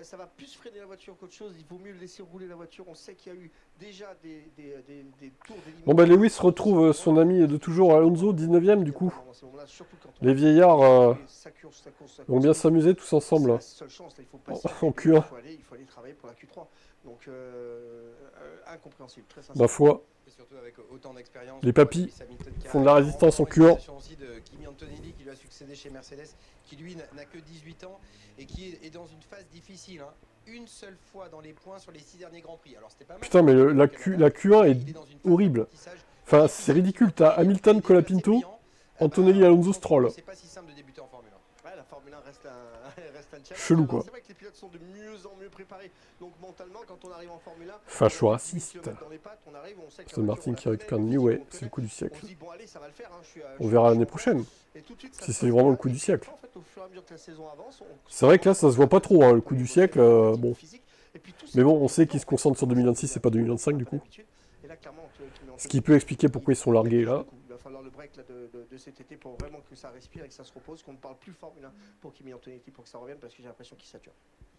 ça va plus freiner la voiture qu'autre chose. Il vaut mieux laisser rouler la voiture. On sait qu'il y a eu déjà des tours d'élimination. Bon bah Lewis retrouve son ami de toujours Alonso, 19ème du coup. Les vieillards vont bien s'amuser tous ensemble. C'est la seule chance, là, il faut En Q1. il faut aller travailler pour la Q3. Donc incompréhensible, très Ma sincèrement. foi, Et surtout avec autant d'expérience. les papis Lewis Hamilton qui a font de la résistance en Q1. aussi de Kimi Antonelli qui lui a succédé chez Mercedes, qui lui n'a que 18 ans et qui est dans une phase difficile. Hein. Une seule fois dans les points sur les 6 derniers Grands Prix. Alors c'était pas mal. Putain, mais la Q1 Il est est dans une phase horrible. d'apprentissage. Enfin, c'est ridicule. T'as Hamilton, Colapinto, Antonelli, Alonso, Stroll. C'est pas si simple de débuter en Formule 1. Ouais, la Formule 1 reste un challenge. Chelou, quoi. C'est vrai que les pilotes sont de mieux en mieux préparés. Donc mentalement, quand on arrive en Formule 1, Facho on a raciste. 10 kilomètres dans les pattes, on arrive, on sait que la Aston voiture, Martin on qui la récupère connaît, une New, on ouais, connaît. c'est le coup du siècle. On se dit bon allez, ça va le faire. Hein. On verra l'année prochaine. Et tout de suite, ça Si se c'est passe vraiment bien. le coup du Et siècle. en fait, au fur et à mesure que la saison avance, C'est vrai que là, ça se voit pas trop, hein, le coup du siècle. Bon. Mais bon, on sait qu'ils se concentrent sur 2026 et pas 2025 du coup. Et là, clairement, Ce qui peut expliquer pourquoi ils sont largués là. il va falloir le break là, de cet été pour vraiment que ça respire et que ça se repose, qu'on ne parle plus Formule 1 pour Kimi Antonelli, pour que ça revienne, parce que j'ai l'impression qu'il sature.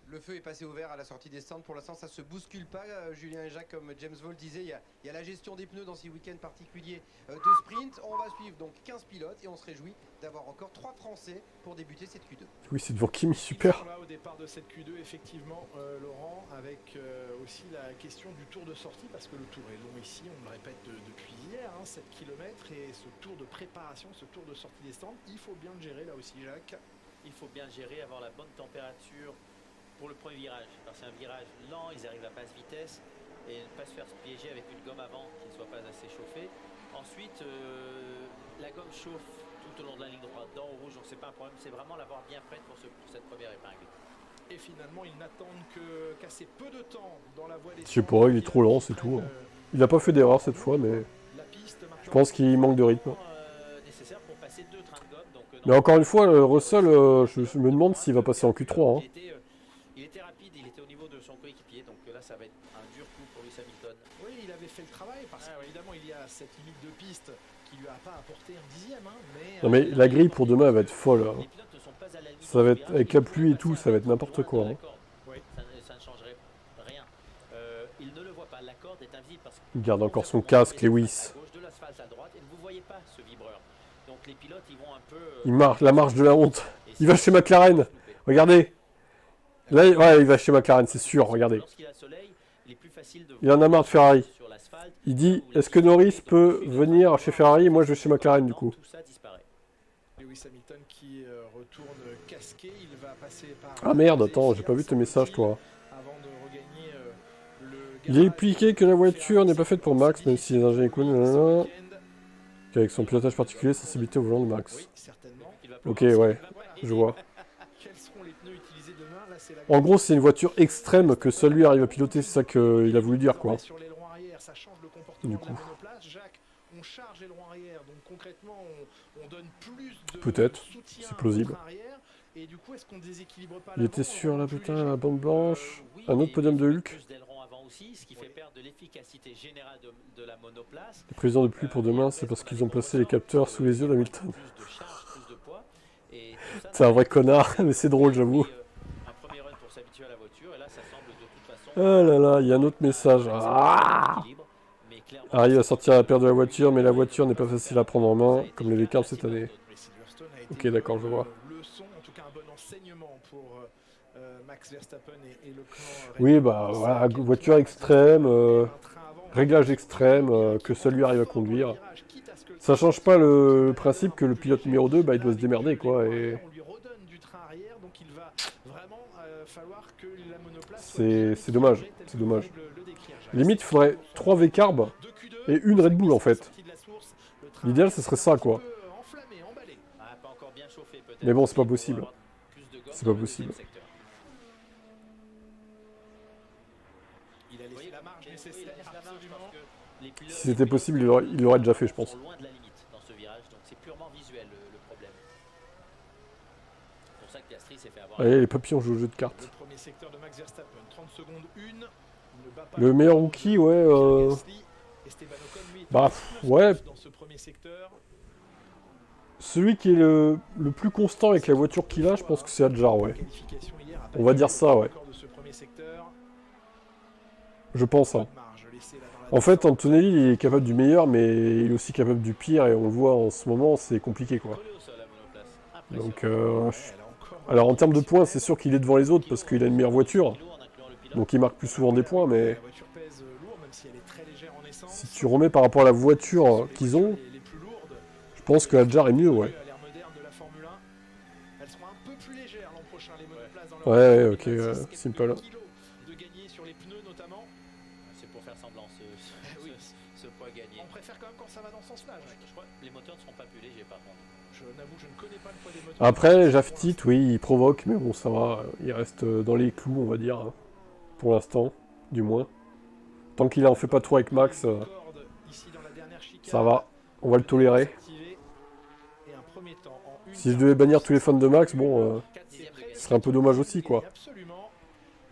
Le feu est passé au vert à la sortie des stands. Pour l'instant, ça se bouscule pas. Julien et Jacques, comme James Vole disait, il y a la gestion des pneus dans ces week-ends particuliers de sprint. On va suivre donc 15 pilotes et on se réjouit d'avoir encore 3 Français pour débuter cette Q2. Oui, c'est devant Kimi, super. Ils sont là au départ de cette Q2, effectivement, Laurent, avec aussi la question du tour de sortie, parce que le tour est long ici, on le répète depuis hier, 7 km, et ce tour de préparation, ce tour de sortie des stands, il faut bien le gérer là aussi, Jacques. Il faut bien gérer, avoir la bonne température pour le premier virage. Alors c'est un virage lent, ils arrivent à basse vitesse et ne pas se faire piéger avec une gomme avant qui ne soit pas assez chauffée. Ensuite, la gomme chauffe tout au long de la ligne droite, dans au rouge, donc c'est pas un problème, c'est vraiment l'avoir bien prête pour cette première épingle. Et finalement, ils n'attendent qu'assez peu de temps dans la voie des Je sais pas, il est trop lent, c'est tout. Il a pas fait d'erreur cette fois, mais je pense qu'il manque de rythme. Nécessaire pour passer 2 trains de gomme. Donc, Mais encore une fois, Russell, je me demande s'il va passer en Q3. Hein. Il était rapide, il était au niveau de son coéquipier, donc là ça va être un dur coup pour Lewis Hamilton. Oui, il avait fait le travail, parce qu'évidemment il y a cette limite de piste qui lui a pas apporté un dixième. Mais, Non mais la grille pour demain elle va être folle. Hein. les pilotes ne sont pas à la limite Ça va du être virage, avec il la faut pluie et passer tout, un ça va être peu n'importe loin quoi. de la Hein. corde. Ça ne changerait rien. Il ne le voit pas, la corde est invisible parce que Il garde encore son casque, Lewis. à gauche de l'asphalte à droite et vous ne voyez pas ce vibreur. Donc les pilotes ils vont un peu Il marche, la marche de la honte. et Il va chez McLaren. Regardez. Là, ouais, il va chez McLaren, c'est sûr, regardez. Lorsqu'il a soleil, il est plus facile de Il en a marre de Ferrari. sur l'asphalte. Il dit, est-ce que Norris peut venir chez Ferrari? Moi je vais chez McLaren du coup. Tout ça disparaît. Lewis Hamilton qui retourne casqué, il va passer par... Ah merde, attends, j'ai pas vu tes messages toi. Avant de regagner le Il est expliqué que la voiture n'est pas faite pour Max, même si les ingénieurs écoulent, qu'avec son pilotage particulier, sensibilité au volant de Max. Oui, certainement. Ok, ouais, je vois. Quels seront les pneus utilisés demain? Là, c'est la... En gros, c'est une voiture extrême que seul lui arrive à piloter, c'est ça qu'il a voulu dire quoi. Sur l'aileron arrière, ça change le comportement Du de la coup. monoplace. Jacques, on charge l'aileron arrière, donc concrètement, on donne plus de Peut-être, soutien c'est plausible. au train arrière. Et du coup, est-ce qu'on déséquilibre pas Il était l'avant, sur on la rend plus putain, léger la bande blanche. Oui, Un autre et podium de il faut Hulk. plus d'aileron avant aussi, ce qui fait perdre de l'efficacité générale de la monoplace. Les prévisions de pluie pour demain, c'est parce qu'ils ont placé les capteurs sous les yeux d'Hamilton. Plus de charge, plus de poids. Et tout ça, C'est un vrai connard, mais c'est drôle, j'avoue. un premier run pour s'habituer à la voiture, et là, ça semble de toute façon... Ah là là, il y a un autre message. Ah, Mais clairement, arrive à sortir la paire de la voiture, mais la voiture n'est pas facile à prendre en main, comme les V-Carb cette année. mais Silverstone a été Ok, d'accord, je vois. une leçon, en tout cas un bon enseignement pour Max Verstappen et le clan Red Oui, Bull. bah voilà, voiture extrême, Un train avant, réglage extrême, que seul lui arrive à conduire. virage, quitte à ce que le Ça change pas le principe que le pilote numéro 2, bah il doit se démerder quoi. Et on lui redonne du train arrière, donc il va vraiment falloir que la monoplace soit c'est bien dommage, équilibrée, tel c'est que dommage. semble le décrire, Jacques. Limite, il faudrait 3 V-Carb Deux Q2, et une Red Bull en fait. sortie de la source, le train L'idéal, ce serait ça un petit quoi. peu enflammé, emballé. Ah, pas encore bien chauffé, peut-être. Mais bon, c'est pas Pour possible. avoir plus de gomme C'est dans pas le deuxième possible. secteur. Il a Vous laissé voyez, la marge oui, il a laissé nécessaire, la marge absolument. parce que les pilotes- Si c'était possible, il l'aurait déjà fait, je pense. sont loin de la limite dans ce virage, donc c'est purement visuel le problème. C'est pour ça que Piastri s'est fait avoir. Allez, les papillons jouent au jeu de cartes. Le premier secteur de Max Verstappen, 30 secondes 1. Il ne bat pas Le meilleur rookie, ouais. Pierre Gasly. Esteban Ocon, lui, est Bah, à 19 ouais. dans ce premier secteur. Celui qui est le plus constant avec la voiture qu'il a, je pense que c'est Adjar, ouais. Qualification hier a On va dire ça, ouais. Encore de ce premier secteur. Je pense. Hein. Marge laissée là dans la En fait, descente. Antonelli, il est capable du meilleur, mais il est aussi capable du pire, et on le voit en ce moment, c'est compliqué, quoi. Collé au sol à monoplace. Impressionnant. Donc, Ouais, là encore. alors en termes de points, c'est sûr qu'il est devant les autres, parce qu'il a une meilleure voiture, donc il marque plus souvent des points, mais La voiture pèse lourd, même si elle est très légère en essence. si tu remets par rapport à la voiture qu'ils ont, Les plus lourdes. je pense que Hadjar est mieux, ouais. À l'ère moderne de la Formule 1. Elles seront un peu plus légères l'an prochain, les monoplaces dans leur Ouais, voiture. ok, 26, quelques simple. kilos de gagner sur les pneus notamment. C'est pour faire semblant Oui. ce poids gagné. On préfère quand même quand ça va dans ce sens-là. Je crois que les moteurs ne seront pas plus légers par contre. Je n'avoue, je ne connais pas le poids des moteurs. Après, Jaftit, oui, il provoque, mais bon, ça va, il reste dans les clous, on va dire, hein, pour l'instant, du moins. Tant qu'il en fait pas trop avec Max, Corde ici dans la dernière chicane. ça va, on va le tolérer. Activé. Et un premier temps en une Si je devais bannir tous les fans de Max, bon, 4, c'est prêt. ce serait un peu dommage aussi, quoi. Absolument.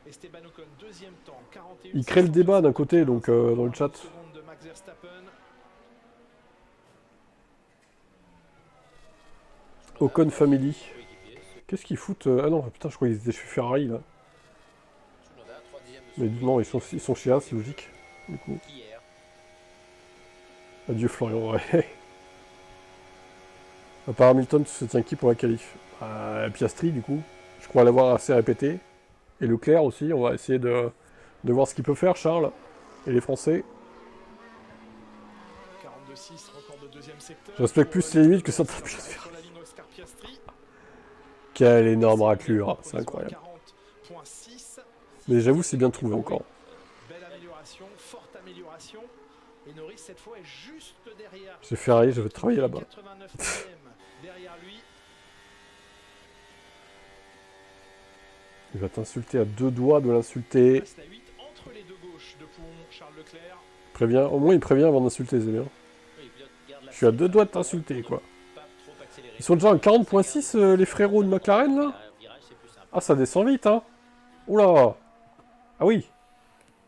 Esteban Ocon, deuxième temps, 41. Il crée le débat d'un côté, donc, dans le chat. Seconde de Max Verstappen. Ocon Family. Qu'est-ce qu'ils foutent Ah non, putain, je crois qu'ils étaient chez Ferrari, là. Mais non, ils sont chez As, c'est logique, du coup. Adieu Florian, ouais. À part Hamilton, tu se tiens qui pour la qualif Piastri, du coup. Je crois l'avoir assez répété. Et Leclerc aussi, on va essayer de voir ce qu'il peut faire, Charles. Et les Français. 42-6, record de deuxième secteur. Je respecte plus les limites que certains pilotes Ferrari. Sur la ligne Oscar Piastri. Quelle énorme raclure, c'est incroyable. 40.6. Mais j'avoue, c'est bien trouvé encore. Belle amélioration, forte amélioration. Et Norris, cette fois, est juste derrière. Chez Ferrari, je vais travailler là-bas. 89 millième derrière lui. Il va t'insulter à deux doigts de l'insulter. Reste la 8 entre les deux gauches de Pouhon, Charles Leclerc. Prévient, au moins il prévient avant d'insulter, c'est bien. Je suis à deux doigts de t'insulter, quoi. Ils sont déjà à 40.6 les frérots de McLaren, là. Ah, ça descend vite, hein. Oula. Ah oui.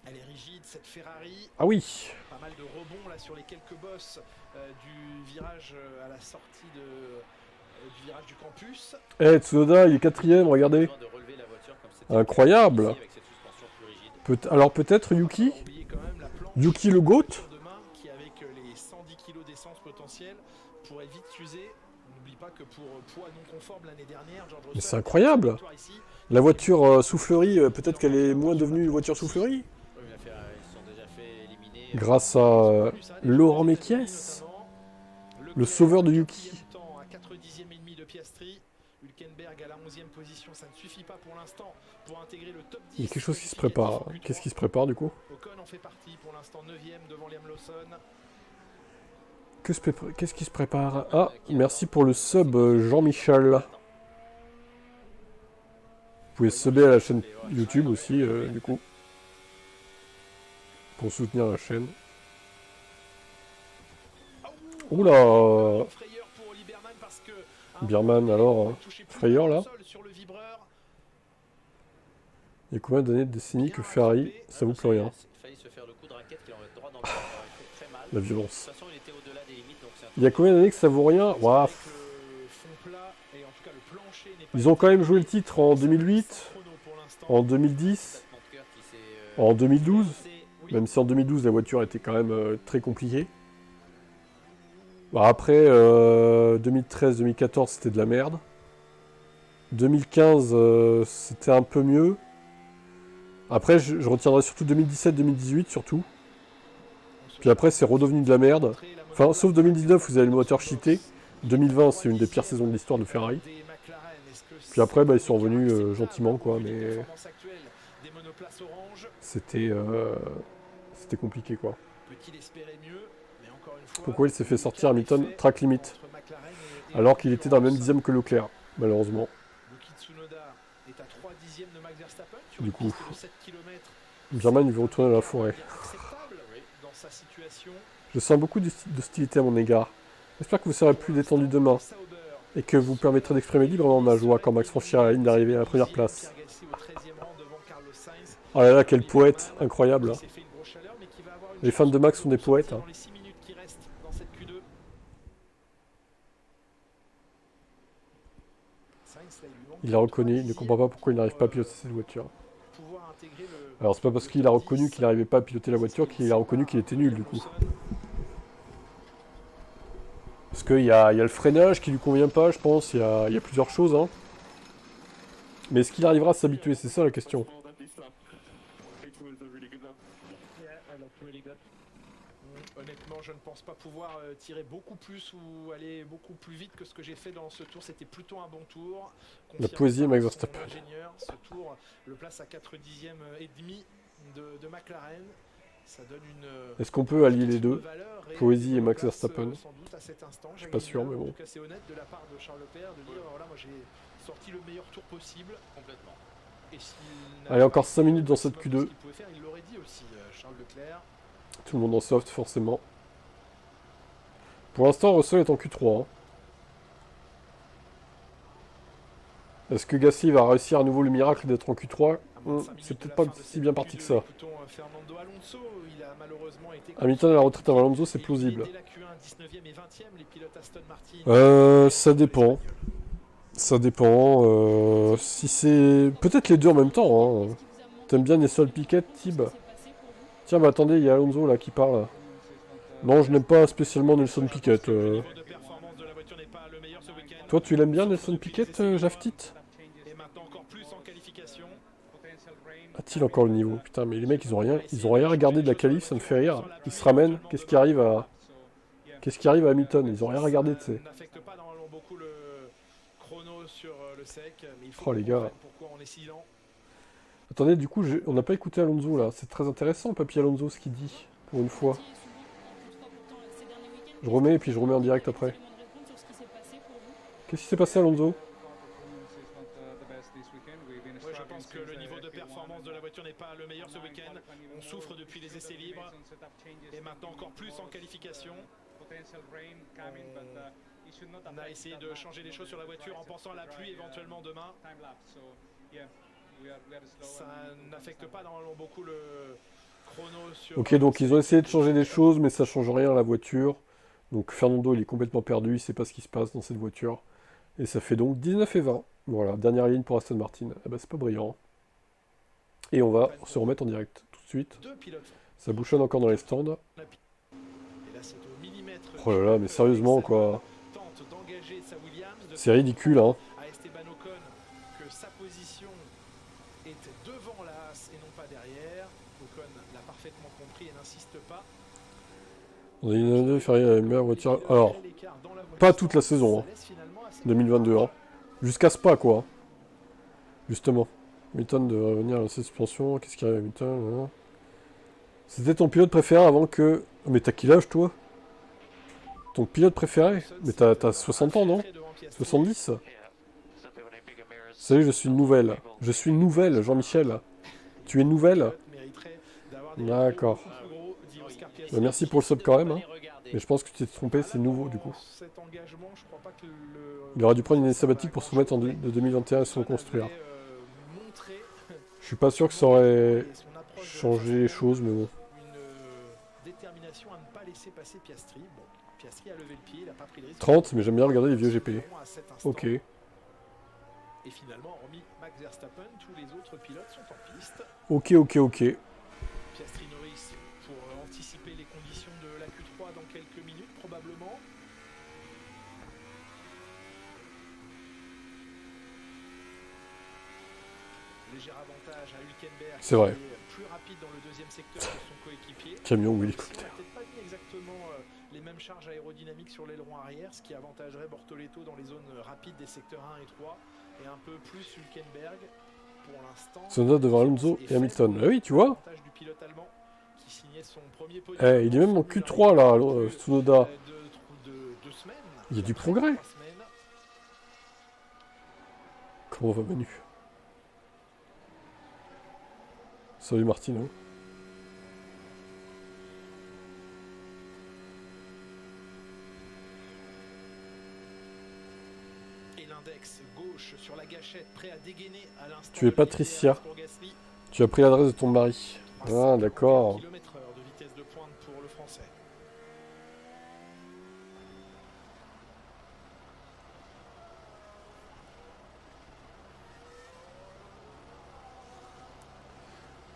Elle est rigide, cette Ferrari. Ah oui. Pas mal de rebonds là sur les quelques bosses du virage à la sortie du virage du campus. Eh, Tsunoda, il est quatrième, regardez. Incroyable. Alors peut-être Yuki. Yuki le GOAT. Qui avec les 110 kg d'essence potentielle pourrait vite s'user. On n'oublie pas que pour poids non conforme l'année dernière, George Mais Russell c'est incroyable. a victoire ici. La voiture soufflerie, peut-être qu'elle est moins devenue une voiture soufflerie. Grâce à Laurent Mekies, le sauveur de Yuki. À 4 dixièmes et demi de Piastri. Hülkenberg à la 11e position, ça ne suffit pas pour l'instant pour intégrer le top 10. Il y a quelque chose qui se prépare. Qu'est-ce qui se prépare du coup? Ocon en fait partie pour l'instant 9e devant Liam Lawson. Qu'est-ce qui se prépare? Ah, merci pour le sub Jean-Michel. Vous pouvez subber à la chaîne YouTube aussi, du coup. Pour soutenir la chaîne. Oula! Frayeur pour Liberman parce que Birman, alors, frayeur là. sur le vibreur. Il y a combien d'années de décennies que Ferrari, ça vaut plus rien? La violence. Il y a combien d'années que ça vaut rien? Waouh! Ils ont quand même joué le titre en 2008, en 2010, en 2012. Même si en 2012 la voiture était quand même très compliquée. Bah après, 2013-2014 c'était de la merde. 2015 c'était un peu mieux. Après je retiendrai surtout 2017-2018 surtout. Puis après c'est redevenu de la merde. Enfin sauf 2019 vous avez le moteur cheaté. 2020 c'est une des pires saisons de l'histoire de Ferrari. Puis après bah, ils sont revenus gentiment quoi, mais c'était compliqué quoi. Pourquoi il s'est fait sortir Hamilton track limit alors qu'il était dans le même dixième que Leclerc, malheureusement. Du coup, Germain il veut retourner dans la forêt. Je sens beaucoup d'hostilité à mon égard. J'espère que vous serez plus détendu demain et que vous permettrez d'exprimer librement ma joie quand Max franchira la ligne d'arrivée à la première place. Oh là là, quel poète, incroyable. Les fans de Max sont des poètes. Hein. là, il lui manque Il a reconnu, il ne 3 comprend pas pourquoi il n'arrive pas à dixièmes piloter cette voiture. pour pouvoir intégrer le. Alors c'est pas parce qu'il a reconnu qu'il n'arrivait pas à piloter la voiture qu'il a reconnu qu'il était nul du coup. Parce qu'il y a le freinage qui lui convient pas, je pense, il y a plusieurs choses. Hein. Mais est-ce qu'il arrivera à s'habituer? C'est ça la question. Honnêtement, je ne pense pas pouvoir tirer beaucoup plus ou aller beaucoup plus vite que ce que j'ai fait dans ce tour. C'était plutôt un bon tour. La poésie est Max Son Verstappen. ingénieur, ce tour le place à 4 dixièmes et demi de McLaren. Ça donne une. Est-ce qu'on peut allier les deux? valeur Poésie et une Max place, Verstappen. sans doute à cet instant. Je suis pas sûr, mais En bon. tout cas, c'est honnête de la part de Charles Leclerc de dire voilà, moi j'ai sorti le meilleur tour possible. Complètement. Et s'il Allez, n'avait encore pas 5 minutes fait dans le cette maximum de Q2. ce qu'il pouvait faire, il l'aurait dit aussi, Charles Leclerc. Tout le monde en soft, forcément. Pour l'instant, Russell est en Q3. Hein. Est-ce que Gasly va réussir à nouveau le miracle d'être en Q3? C'est peut-être pas si bien parti que ça. Fernando Alonso, il a malheureusement été Hamilton à la retraite avant Alonso, c'est plausible. dès la Q1, 19e et 20e, les pilotes Aston Martin. Ça dépend. Ça dépend. Si c'est... Peut-être les deux en même temps. Hein. T'aimes bien Nelson Piquet, Tib? Tiens, mais attendez, il y a Alonso là qui parle. Non, je n'aime pas spécialement Nelson Piquet. Toi, tu l'aimes bien Nelson Piquet, Jaftit? Et maintenant encore plus en qualification. A-t-il encore le niveau? Putain, mais les mecs, ils ont rien regardé de la qualif, ça me fait rire. Ils se ramènent, qu'est-ce qui arrive à Hamilton? Ils ont rien regardé, tu sais. N'affecte pas normalement beaucoup le chrono sur le sec, mais il faut Oh les gars. pourquoi on est si lent. Attendez, du coup, on n'a pas écouté Alonso là. C'est très intéressant, Papy Alonso, ce qu'il dit, pour une fois. Je remets et puis je remets en direct après. Qu'est-ce qui s'est passé, Alonso? Ouais, je pense que le niveau de performance de la voiture n'est pas le meilleur ce week-end. On souffre depuis les essais libres. Et maintenant encore plus en qualification. On a essayé de changer les choses sur la voiture en pensant à la pluie éventuellement demain. Ça n'affecte pas normalement beaucoup le chrono sur... Ok, donc ils ont essayé de changer des choses, mais ça change rien à la voiture. Donc Fernando, il est complètement perdu, il sait pas ce qui se passe dans cette voiture. Et ça fait donc 19 et 20. Voilà, dernière ligne pour Aston Martin. Ah bah c'est pas brillant. Et on va se remettre en direct tout de suite. Ça bouchonne encore dans les stands. Oh là là, mais sérieusement quoi. C'est ridicule hein. À Esteban Ocon que sa position est devant la Haas et non pas derrière. Ocon l'a parfaitement compris et n'insiste pas. On a une faire la meilleure voiture. Alors, pas toute la saison, hein. 2022, hein. Jusqu'à Spa, quoi. Justement. Hamilton de revenir à la suspension. Qu'est-ce qui arrive à Hamilton hein. C'était ton pilote préféré avant que... Mais t'as quel âge, toi? Ton pilote préféré? Mais t'as 60 ans, non? 70? Salut, je suis nouvelle. Je suis nouvelle, Jean-Michel. Tu es nouvelle? D'accord. Merci pour le sub quand même. Hein. Mais je pense que tu t'es trompé, c'est nouveau du coup. Il aurait dû prendre une année sabbatique pour se remettre de 2021 et se reconstruire. Je suis pas sûr que ça aurait changé les choses, mais bon. Une détermination à ne pas laisser passer Piastri. Bon, Piastri a levé le pied, il a pas pris de risque. 30, mais j'aime bien regarder les vieux GP. Ok. Et finalement, hormis Max Verstappen, tous les autres pilotes sont en piste. Ok. Piastri Norris pour anticiper les conditions de la Q3 dans quelques minutes probablement. Léger avantage à Hülkenberg. C'est vrai. Plus rapide dans le deuxième secteur que son coéquipier. Camion ou hélicoptère. Il n'a peut-être pas mis exactement les mêmes charges aérodynamiques sur l'aileron arrière, ce qui avantagerait Bortoleto dans les zones rapides des secteurs 1 et 3, et un peu plus Hülkenberg pour l'instant. Sonoda devant Alonso et Hamilton. Ah oui, tu vois. Du pilote allemand qui signait son premier podium. Eh, il est même en Q3 là, Sonoda. Il y a du progrès. Comment va Manu? Salut Martino. Et l'index gauche sur la gâchette, prêt à dégainer à l'instant. Tu es Patricia. Tu as pris l'adresse de ton mari. Ah, d'accord. km/h de vitesse de pointe pour le français.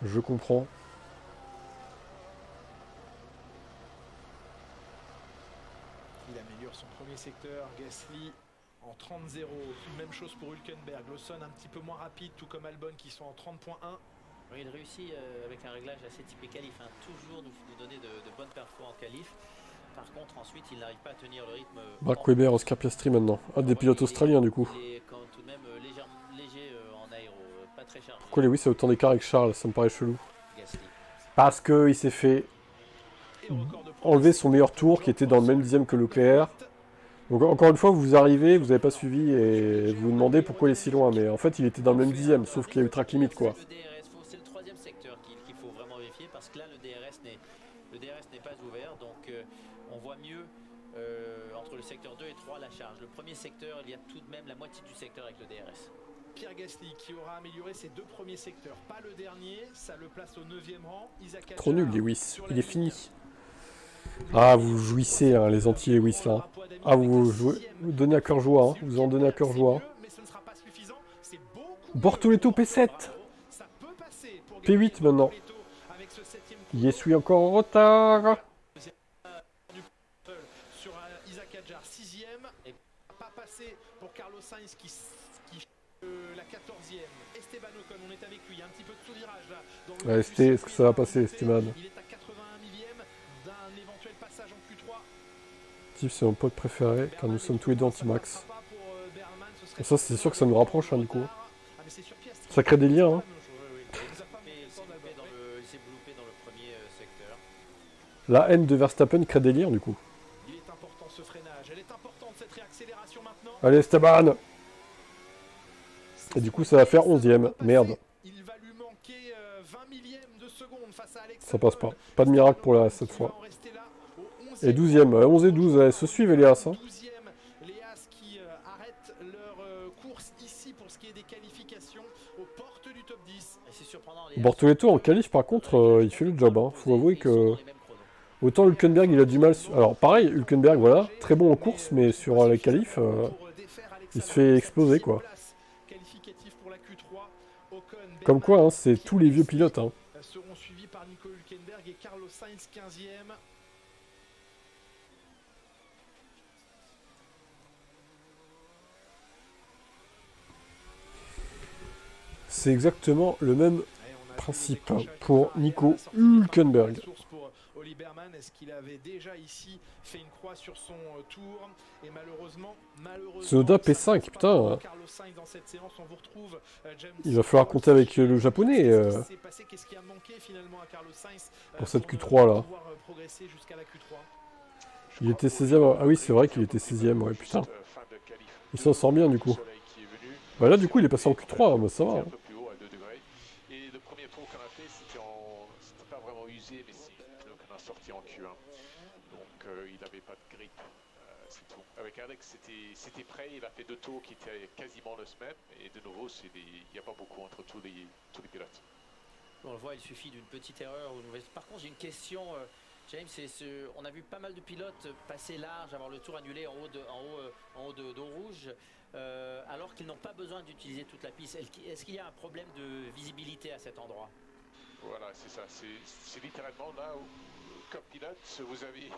Je comprends. Il améliore son premier secteur. Gasly en 30-0. Même chose pour Hülkenberg. Lawson un petit peu moins rapide, tout comme Albon qui sont en 30.1. Oui, il réussit avec un réglage assez typé qualif, hein, toujours nous donner de bonnes perfos en qualif. Par contre, ensuite, il n'arrive pas à tenir le rythme. Mark Webber, Oscar Piastri maintenant. Un des pilotes australiens du coup. Il est quand tout de même léger en aéro, pas très chargé. Pourquoi Lewis a autant d'écart avec Charles? Ça me paraît chelou. Gasly. Parce qu'il s'est fait enlever son meilleur tour qui était dans le même dixième que Leclerc. Donc encore une fois, vous arrivez, vous n'avez pas suivi et vous vous demandez pourquoi il est si loin. Mais en fait, il était dans le même dixième, sauf qu'il y a eu track limite quoi. C'est le troisième secteur qu'il faut vraiment vérifier parce que là, le DRS n'est pas ouvert. Donc on voit mieux entre le secteur 2 et 3 la charge. Le premier secteur, il y a tout de même la moitié du secteur avec le DRS. Pierre Gasly qui aura amélioré ses deux premiers secteurs. Pas le dernier, ça le place au 9e rang. Isaac Trop nul Hadjar Lewis, sur la il est ligne. fini. Ah, vous jouissez hein, les anti-Lewis là. Ah, vous donnez à cœur joie, hein. Vous en donnez à cœur joie. Bortoleto P7. P8 maintenant. Il essuie encore en retard. Sur Isaac Hadjar, 6e. Et pas passé pour Carlos Sainz qui la 14e. Esteban Ocon, on est avec lui. Un petit peu de sous-virage là. Ouais, est-ce que ça va passer, Esteban? Il est à 81 millième d'un éventuel passage en Q3. Steve, c'est mon pote préféré car nous sommes tous les deux anti-max. Et ça, c'est sûr que ça nous rapproche hein, du coup. Ça crée des liens. Hein. La haine de Verstappen crée des liens du coup. Il est important ce freinage. Elle est importante cette réaccélération maintenant. Allez, Esteban! Et du coup, ça va faire 11e. Merde. Il va lui manquer 20 millièmes de seconde face à Alex. Ça passe pas. Pas de miracle pour la cette fois. Et 12e. 11 et 12, elles se suivent les As. Hein. 12e, les As qui arrêtent leur course ici pour ce qui est des qualifications aux portes du top 10. C'est surprenant. Bortoleto en qualif, par contre, il fait le job. Hein. Faut avouer que... Autant Hülkenberg, il a du mal... Alors pareil, Hülkenberg, voilà, très bon en course, mais sur les qualifs, il se fait exploser, quoi. Comme quoi, hein, c'est tous les vieux pilotes. Hein. Seront suivis par Nico Hülkenberg et Carlos Sainz 15e. C'est exactement le même principe pour Nico Hülkenberg. Oli Berman, est-ce qu'il avait déjà ici fait une croix sur son tour et malheureusement Tsunoda P5, putain. Carlos Sainz dans cette séance, on vous retrouve Il va falloir compter avec le japonais qu'est-ce qui a manqué finalement à Carlos Sainz pour cette Q3 là. Progresser jusqu'à la Q3. Il était 16e. Ah oui, c'est vrai qu'il était 16e, ouais, putain. Il s'en sort bien du coup. Bah là, du coup, il est passé en Q3, hein, bah, ça va. Hein. Et le premier tour qu'on a fait, c'était pas vraiment usé, mais c'est le qu'on a sorti en Q1. Donc il n'avait pas de grip, c'est tout. Avec Alex, c'était prêt, il a fait 2 tours qui étaient quasiment le même. Et de nouveau, il n'y a pas beaucoup entre tous les pilotes. On le voit, il suffit d'une petite erreur. Par contre, j'ai une question, James. On a vu pas mal de pilotes passer large, avoir le tour annulé en haut d'eau rouge. Alors qu'ils n'ont pas besoin d'utiliser toute la piste. Est-ce qu'il y a un problème de visibilité à cet endroit? Voilà, c'est ça. C'est littéralement là où, comme pilote, vous avez...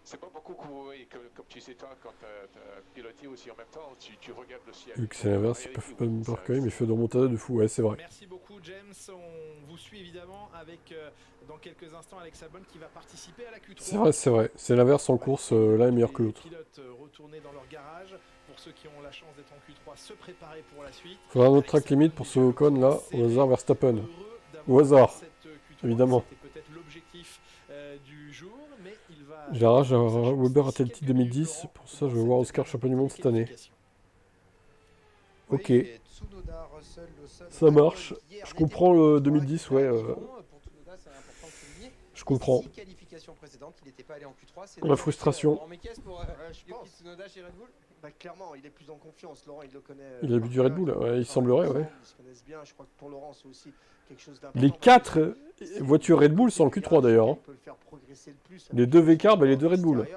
C'est pas beaucoup courir, comme tu sais toi, quand tu as piloté aussi en même temps, tu regardes le ciel. Vu que c'est l'inverse, ils peuvent pas me voir quand même, il fait de remontada de fou, ouais, c'est vrai. Merci beaucoup James, on vous suit évidemment avec dans quelques instants Alex Albon qui va participer à la Q3. C'est vrai, c'est l'inverse en course, l'un est meilleur que l'autre. Les pilotes retournés dans leur garage, pour ceux qui ont la chance d'être en Q3, se préparer pour la suite. Faudra un autre track limite pour ce Ocon là, au hasard Verstappen. Au hasard, évidemment. C'était peut-être l'objectif du jour, mais il va... Gérard, Weber a-t-il le titre 2010? Pour ça, je vais voir Oscar champion du monde cette année. Ok. Ça marche. Je comprends le 2010, ouais. Je comprends. La frustration. Clairement, il est plus en confiance. Laurent, il le connaît. Il a vu du Red Bull, ouais, il semblerait, ouais. Ils se connaissent bien. Je crois que pour Laurent, c'est aussi quelque chose d'important. Les 4 voitures Red Bull sont en Q3 d'ailleurs. Hein. Les 2 V-Carb et les 2 Red Bull. Même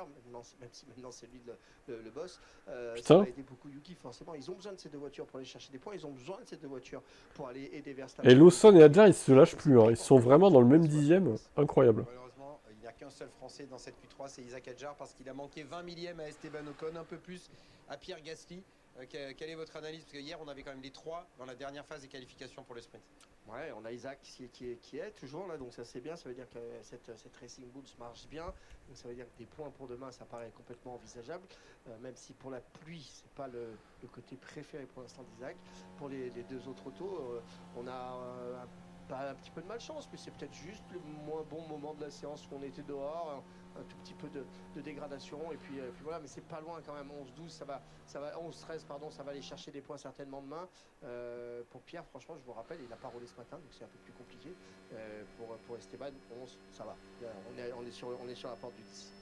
si maintenant c'est lui le boss, ça Putain. va aider beaucoup Yuki forcément. Ils ont besoin de ces deux voitures pour aller chercher des points, ils ont besoin de ces deux voitures pour aller aider Verstappen. Et Lawson et Adjar, ils se lâchent plus. Hein. Ils sont vraiment dans le même dixième. Incroyable. Malheureusement, il n'y a qu'un seul Français dans cette Q3, c'est Isaac Adjar, parce qu'il a manqué 20 millièmes à Esteban Ocon, un peu plus à Pierre Gasly. Quelle est votre analyse? Parce que hier, on avait quand même les 3 dans la dernière phase des qualifications pour le sprint. Ouais, on a Isaac qui est toujours là, donc ça c'est bien, ça veut dire que cette Racing Bulls marche bien, donc ça veut dire que des points pour demain, ça paraît complètement envisageable, même si pour la pluie, c'est pas le côté préféré pour l'instant d'Isaac. Pour les deux autres autos, on a un petit peu de malchance, mais c'est peut-être juste le moins bon moment de la séance où on était dehors, un tout petit peu de dégradation, et puis voilà, mais c'est pas loin quand même, 11-12, ça va 11-13, pardon, ça va aller chercher des points certainement demain. Pour Pierre, franchement, je vous rappelle, il n'a pas roulé ce matin, donc c'est un peu plus compliqué. Pour Esteban, 11, ça va. On est sur la porte du 10.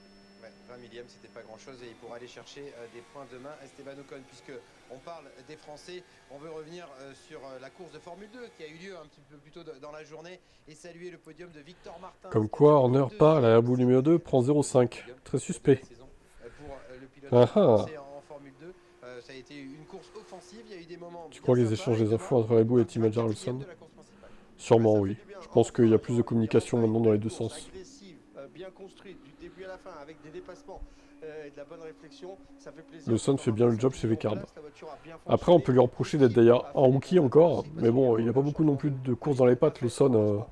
Ouais, 20 millièmes, c'était pas grand chose et il pourra aller chercher des points demain. Esteban Ocon, puisque on parle des Français, on veut revenir sur la course de Formule 2 qui a eu lieu un petit peu plus tôt dans la journée et saluer le podium de Victor Martin. Comme quoi, Horner part, la Red Bull numéro 2 prend 0,5. Très suspect. Pour le pilote Ah ah. français en Formule 2, ça a été une course offensive. Il y a eu des moments. Tu crois qu'ils échangent des infos entre Red Bull et Team Adjar Lawson? Sûrement, oui. Je pense qu'il y a plus de communication maintenant dans les deux sens. Agressive, bien construite, du début à la fin, avec des dépassements et de la bonne réflexion, ça fait plaisir. Lawson fait bien le job chez Vecard. Après, on peut lui reprocher d'être d'ailleurs un rookie encore, mais bon, il n'a pas beaucoup non plus de courses dans les pattes. Lawson,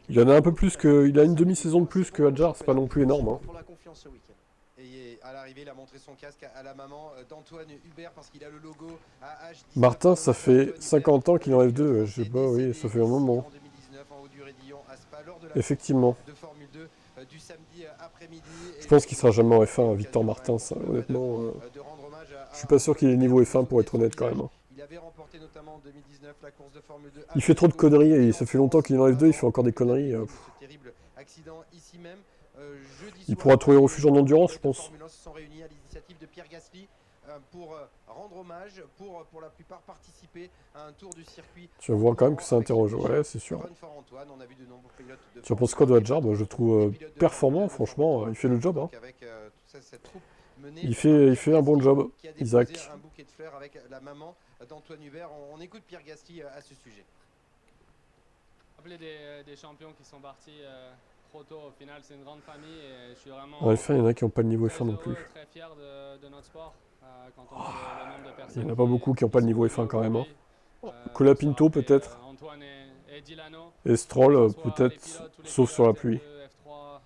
il en a un peu plus que, il a une demi-saison de plus que Adjar, c'est pas non plus énorme. Hein. Pour la confiance ce week-end. Et à l'arrivée, il a montré son casque à la maman d'Antoine Hubert parce qu'il a le logo AH. Martin, ça fait 50 ans qu'il en F2, je sais pas, oui, ça fait un moment. En 2019, en Haut-du-Rédillon, à Spa, lors de la Effectivement. de Formule 2 du samedi après-midi. Je pense qu'il sera jamais en F1, Victor Martin, ça, honnêtement. Je suis pas sûr qu'il ait le niveau F1 pour être honnête quand même. Hein. Il avait remporté notamment en 2019 la course de Formule 2. Il fait trop de conneries et ça fait longtemps qu'il est en F2, il fait encore des conneries. Ce terrible accident ici même. Il pourra trouver refuge en endurance, je pense. Les se sont réunis à l'initiative de Pierre Gasly pour rendre hommage, pour la plupart participer à un tour du circuit. Tu vas voir quand même que ça interroge, ouais, c'est sûr. Tu en penses quoi de Adjar? Moi, je le trouve performant, franchement, il fait le job. Hein. Il fait un bon job, Isaac. Un bouquet de fleurs avec la maman d'Antoine Hubert. On écoute Pierre Gasly à ce sujet. Appeler des champions qui sont partis trop tôt, au final c'est une grande famille et je suis vraiment En F1, il y en a qui n'ont pas le niveau F1 non plus. très fier de notre sport quand on voit le nombre de personnes. Il n'y en a pas beaucoup qui n'ont pas le niveau F1 quand même. Hein. Colapinto peut-être. Antoine et Dilano. Et Stroll peut-être, sauf sur la pluie. F3,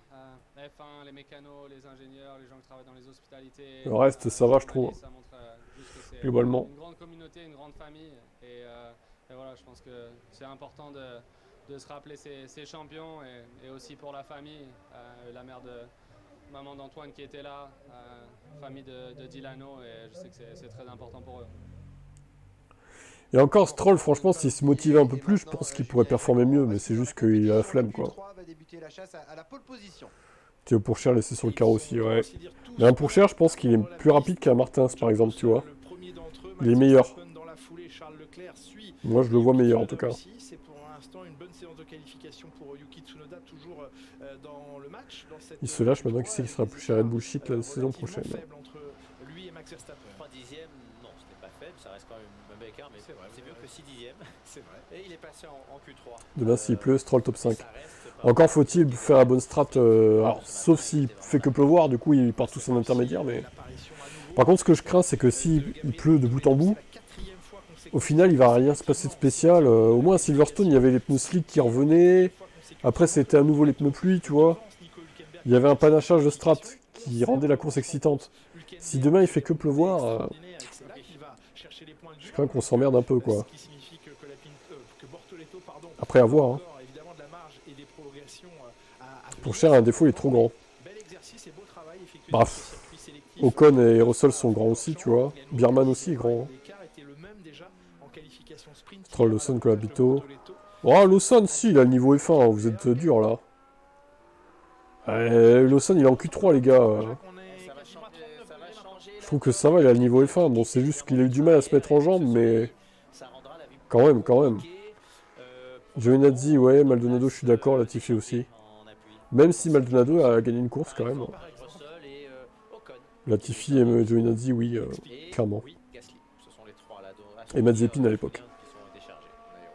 F1, les mécanos, les ingénieurs, les gens qui travaillent dans les hospitalités. Le reste, ça va, je trouve. Ça montre juste que c'est globalement. une grande communauté, une grande famille. Et voilà, je pense que c'est important de se rappeler ces champions et aussi pour la famille, la mère de maman d'Antoine qui était là, famille de Dilano, et je sais que c'est très important pour eux. Et encore Stroll, franchement, s'il se motivait un peu plus, je pense qu'il pourrait performer mieux, mais c'est juste qu'il a la flemme, quoi. Théo Pourchère laissé sur le carreau aussi, ouais. Mais un Pourchère, je pense qu'il est plus rapide qu'un Martins, par exemple, tu vois. Il est meilleur. Moi, je le vois meilleur, en tout cas. C'est pour l'instant une bonne séance de qualification pour Yuki Tsunoda, toujours dans le match. Il se lâche maintenant qu'il sait qu'il sera plus chez Red Bull Shit la saison prochaine. Entre lui et Max Verstappen. 3 dixièmes, non, c'était pas faible, ça reste quand même un écart, mais c'est mieux que 6 dixièmes. C'est vrai. Et il est passé en Q3. Demain, s'il pleut, Stroll top 5. Encore faut-il faire la bonne strat, alors, sauf s'il fait que pleuvoir, du coup, il part tous en intermédiaire, mais... Par contre, ce que je crains, c'est que s'il pleut de bout en bout, au final, il va rien se passer de spécial. Au moins, à Silverstone, il y avait les pneus slick qui revenaient. Après, c'était à nouveau les pneus pluie, tu vois. Il y avait un panachage de strat qui rendait la course excitante. Si demain, il fait que pleuvoir, je crains qu'on s'emmerde un peu, quoi. Après, à voir. Hein. Pour Cher, un défaut, il est trop grand. Bref. Ocon et Russell sont grands aussi, tu vois. Bierman aussi est grand. Stroll, Lawson, Colapinto. Oh, Lawson, si, il a le niveau F1, vous êtes dur là. Lawson, il est en Q3, les gars. Je trouve que ça va, il a le niveau F1. Bon, c'est juste qu'il a eu du mal à se mettre en jambe, mais... Quand même, quand même. Giovinazzi, ouais, Maldonado, je suis d'accord, Latifi aussi. Même si Maldonado a gagné une course, quand même. et Ocon. Latifi et Giovinazzi, oui, Et clairement. oui, Gasly. Ce sont les trois là. Et Mazepin à l'époque. Qui sont déchargés en aéro.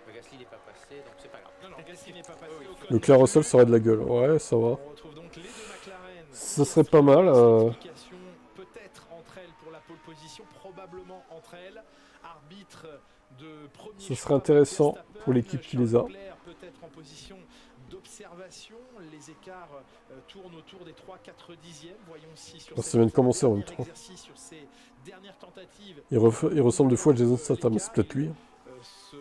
Le Gasly n'est pas passé, donc c'est pas grave. Non, non, Gasly n'est pas passé. Ocon Le Claire non Russell plus. serait de la gueule. Ouais, ça va. On retrouve donc les deux McLaren. Ça serait pas mal. Explication peut-être entre elles pour la pole position, probablement entre elles. Arbitre de premier Ce choix, serait intéressant Verstappen, pour l'équipe qui les a. Charles Leclerc peut-être en position d'observation. Les écarts tournent autour des 3-4 dixièmes. Voyons si sur Ça cette vient de commencer en dernier même temps. exercice, sur ces dernières tentatives, Il ressemble deux fois à Jason Statham, c'est peut-être lui. se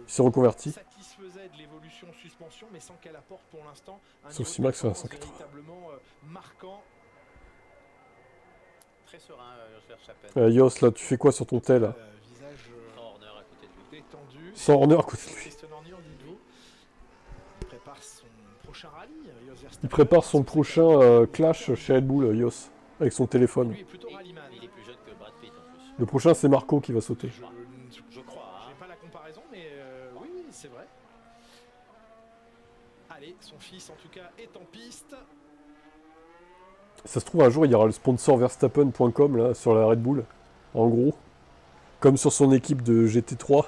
Il s'est reconverti. satisfaisait de l'évolution suspension, mais sans qu'elle apporte pour l'instant un Sauf niveau si de Max fait un performance 5-4. véritablement marquant. Très serein, Verstappen. Yos, là, tu fais quoi sur ton tel là Visage Horner à côté de lui. détendu. Sans Horner à côté de lui. Christian Horner, dites-vous. Il prépare son prochain rallye. Jos Verstappen. Il prépare son prochain clash chez Red Bull, Yos, avec son téléphone. Lui est plutôt rallyman. Il est plus jeune que Brad Pitt en plus. Le prochain, c'est Marco qui va sauter. Je crois, hein. J'ai pas la comparaison, mais oui, oui, c'est vrai. Allez, son fils en tout cas est en piste. Ça se trouve, un jour, il y aura le sponsor Verstappen.com là, sur la Red Bull. En gros. Comme sur son équipe de GT3.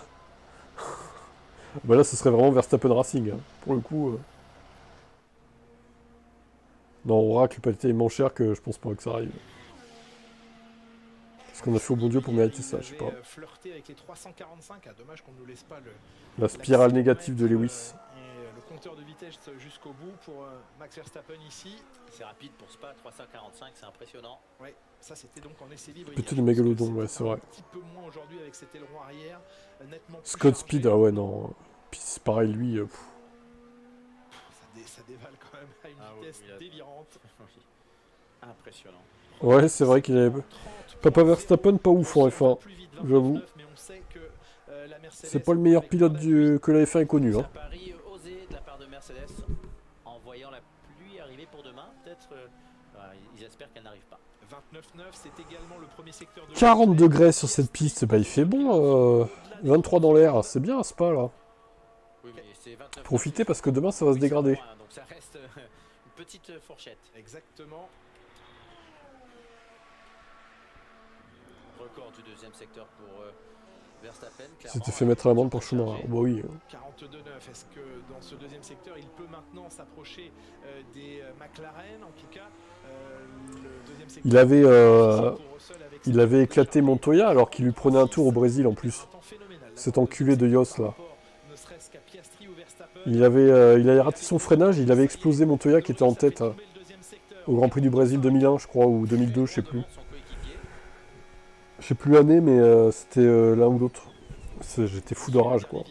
Bah là, ce serait vraiment Verstappen Racing. Hein. Pour le coup. Non, on racle pas tellement cher que je pense pas que ça arrive. Qu'est-ce qu'on a fait au bon Dieu pour mériter ça, je sais pas. Flirté avec les 345. Ah, dommage qu'on ne nous laisse pas le. La spirale négative de Lewis. Et le compteur de vitesse jusqu'au bout pour Max Verstappen ici. C'est rapide pour Spa, 345, c'est impressionnant. Ouais, ça c'était donc en essai libre. Petit hier. mégalodon, Je pense que ouais, c'est vrai. Un petit peu moins aujourd'hui avec cet aileron arrière, nettement plus Scott chargé. Speed, ah ouais, non. Puis c'est pareil, lui. Ça dévale quand même à une Ah oui, vitesse il a- délirante. Impressionnant. Ouais, c'est vrai qu'il est. Papa Verstappen, pas ouf en F1. J'avoue. C'est pas le meilleur pilote que la F1 ait connu. C'est Hein. un pari osé de la part de Mercedes en voyant la pluie arriver pour demain. Peut-être voilà, ils espèrent qu'elle n'arrive pas. 29,9, c'est également le premier secteur de 40 degrés sur cette piste, bah il fait bon. 23 dans l'air, c'est bien, c'est pas là. Oui, mais c'est 29. Profitez parce que demain ça va se dégrader. Donc ça reste une petite fourchette. Exactement. Record du deuxième secteur pour Verstappen. Il s'était fait mettre à l'amende pour Schumacher. Bah oui. 42,9. Est-ce que dans ce deuxième secteur, il peut maintenant s'approcher des McLaren? En tout cas, le deuxième secteur. Il avait éclaté Montoya alors qu'il lui prenait un tour au Brésil en plus. Cet enculé de Yos là. Il avait raté son freinage, il avait explosé Montoya qui était en tête au Grand Prix du Brésil 2001 je crois, ou 2002, je sais plus. Je sais plus l'année, mais c'était l'un ou l'autre. J'étais fou de rage quoi.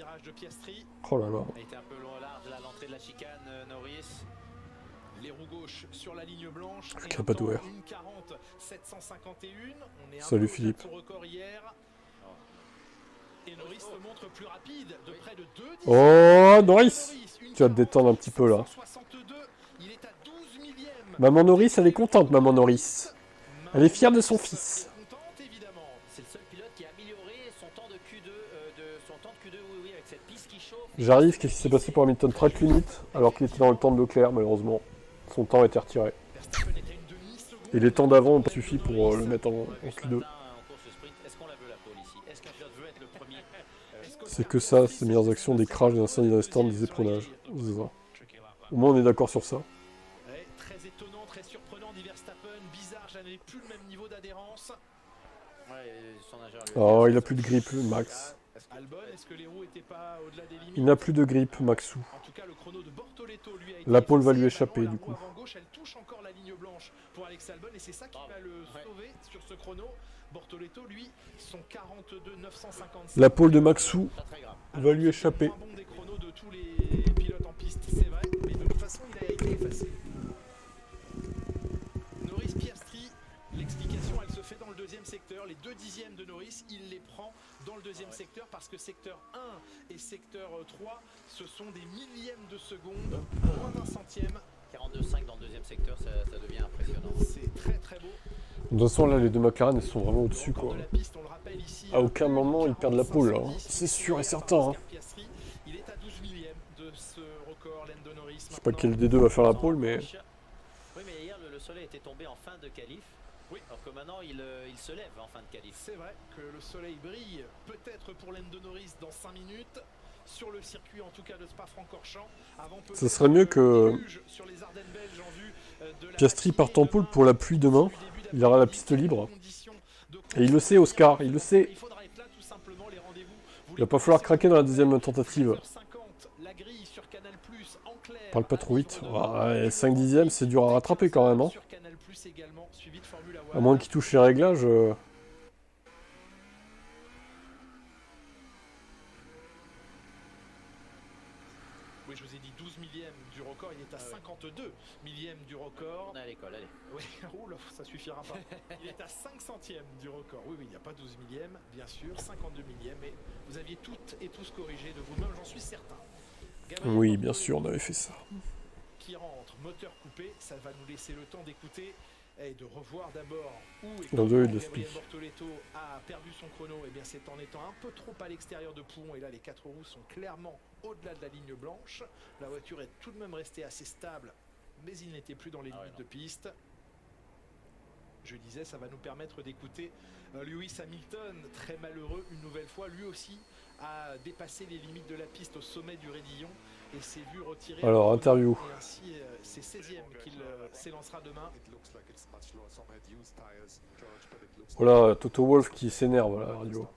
Oh là là. Il était un peu long large à l'entrée de la chicane, Norris. Les roues gauches sur la ligne blanche. Le Capadouer. 751. On est Salut Philippe. son record hier. Et Norris se montre plus rapide de près de 2 Oh Norris, tu vas te détendre un petit peu là. 62, il est à 12 millièmes. Maman Norris, elle est contente, maman Norris. Elle est fière de son fils. C'est le seul pilote qui a amélioré son temps de Q2, oui, avec cette piste qui chauffe. J'arrive, qu'est-ce qui s'est passé pour Hamilton? Track limit, alors qu'il était dans le temps de Leclerc, malheureusement. Son temps a été retiré. Et les temps d'avant ont pas suffi pour le mettre en Q2. C'est que ça, ces meilleures actions, des crashs, des incendies dans les stands, des éperonnages. C'est ça. Au moins on est d'accord sur ça. Ouais, très étonnant, très surprenant, dit Verstappen. Bizarre, je n'avais plus le même niveau d'adhérence. Oh, il a plus de grip, Max. Albon, est-ce que les roues n'étaient pas au-delà des limites? Il n'a plus de grip, Maxou. En tout cas, le chrono de Bortoleto lui a été La pole va lui effacé. échapper, Maintenant, du la coup. roue avant gauche, elle touche encore la ligne blanche pour Alex Albon et c'est ça qui va le sauver sur ce chrono. Bortoleto, lui, son 42,955. La pole de Maxou va lui échapper. C'est le moins bon des chronos de tous les pilotes en piste, c'est vrai, mais de toute façon, il a été effacé. Norris Piastri, l'explication, elle se fait dans le deuxième secteur. Les 2 dixièmes de Norris, il les prend dans le deuxième secteur parce que secteur 1 et secteur 3, ce sont des millièmes de seconde, moins d'un centième. 42,5 dans le deuxième secteur, ça devient impressionnant. C'est très très beau. De toute façon, là, les deux McLaren, elles sont vraiment au-dessus, quoi. De la piste, on le rappelle ici, À aucun moment, ils perdent la pole, là. Hein. C'est sûr et certain. Hein. Piastri, il est à 12 millièmes de ce record, Lando Norris. Je sais pas quel des deux va faire la pole, mais... Oui, mais hier, le soleil était tombé en fin de qualif. Oui. Alors que maintenant, il se lève en fin de qualif. C'est vrai que le soleil brille, peut-être pour Lando Norris dans 5 minutes, sur le circuit en tout cas de Spa-Francorchamps. Ce serait mieux que Piastri parte en pole pour la pluie demain. Il aura la piste libre. Et il le sait, Oscar, il le sait. Il va pas falloir craquer dans la deuxième tentative. Parle pas trop vite. Ouais, 5 dixièmes, c'est dur à rattraper quand même. Hein. À moins qu'il touche les réglages. Oui, je vous ai dit 12 millièmes du record, il est à 52 millièmes du record. On est à l'école, allez. Oui, oula, ça suffira pas. Il est à 5 centièmes du record. Oui, il n'y a pas 12 millièmes, bien sûr, 52 millièmes. Et vous aviez toutes et tous corrigé de vous-même, j'en suis certain. Gabriel Oui, bien sûr, on avait fait ça. Qui rentre, moteur coupé, ça va nous laisser le temps d'écouter et de revoir d'abord où et Dans comment deux, il le Gabriel explique. Bortoleto a perdu son chrono. Et bien c'est en étant un peu trop à l'extérieur de Pouhon, et là les 4 roues sont clairement au-delà de la ligne blanche. La voiture est tout de même restée assez stable, mais il n'était plus dans les limites de piste. Je disais, ça va nous permettre d'écouter Lewis Hamilton, très malheureux une nouvelle fois, lui aussi a dépassé les limites de la piste au sommet du raidillon et s'est vu retirer. Alors, interview. Et ainsi, c'est 16e qu'il s'élancera demain. Voilà, Toto Wolff qui s'énerve à la radio.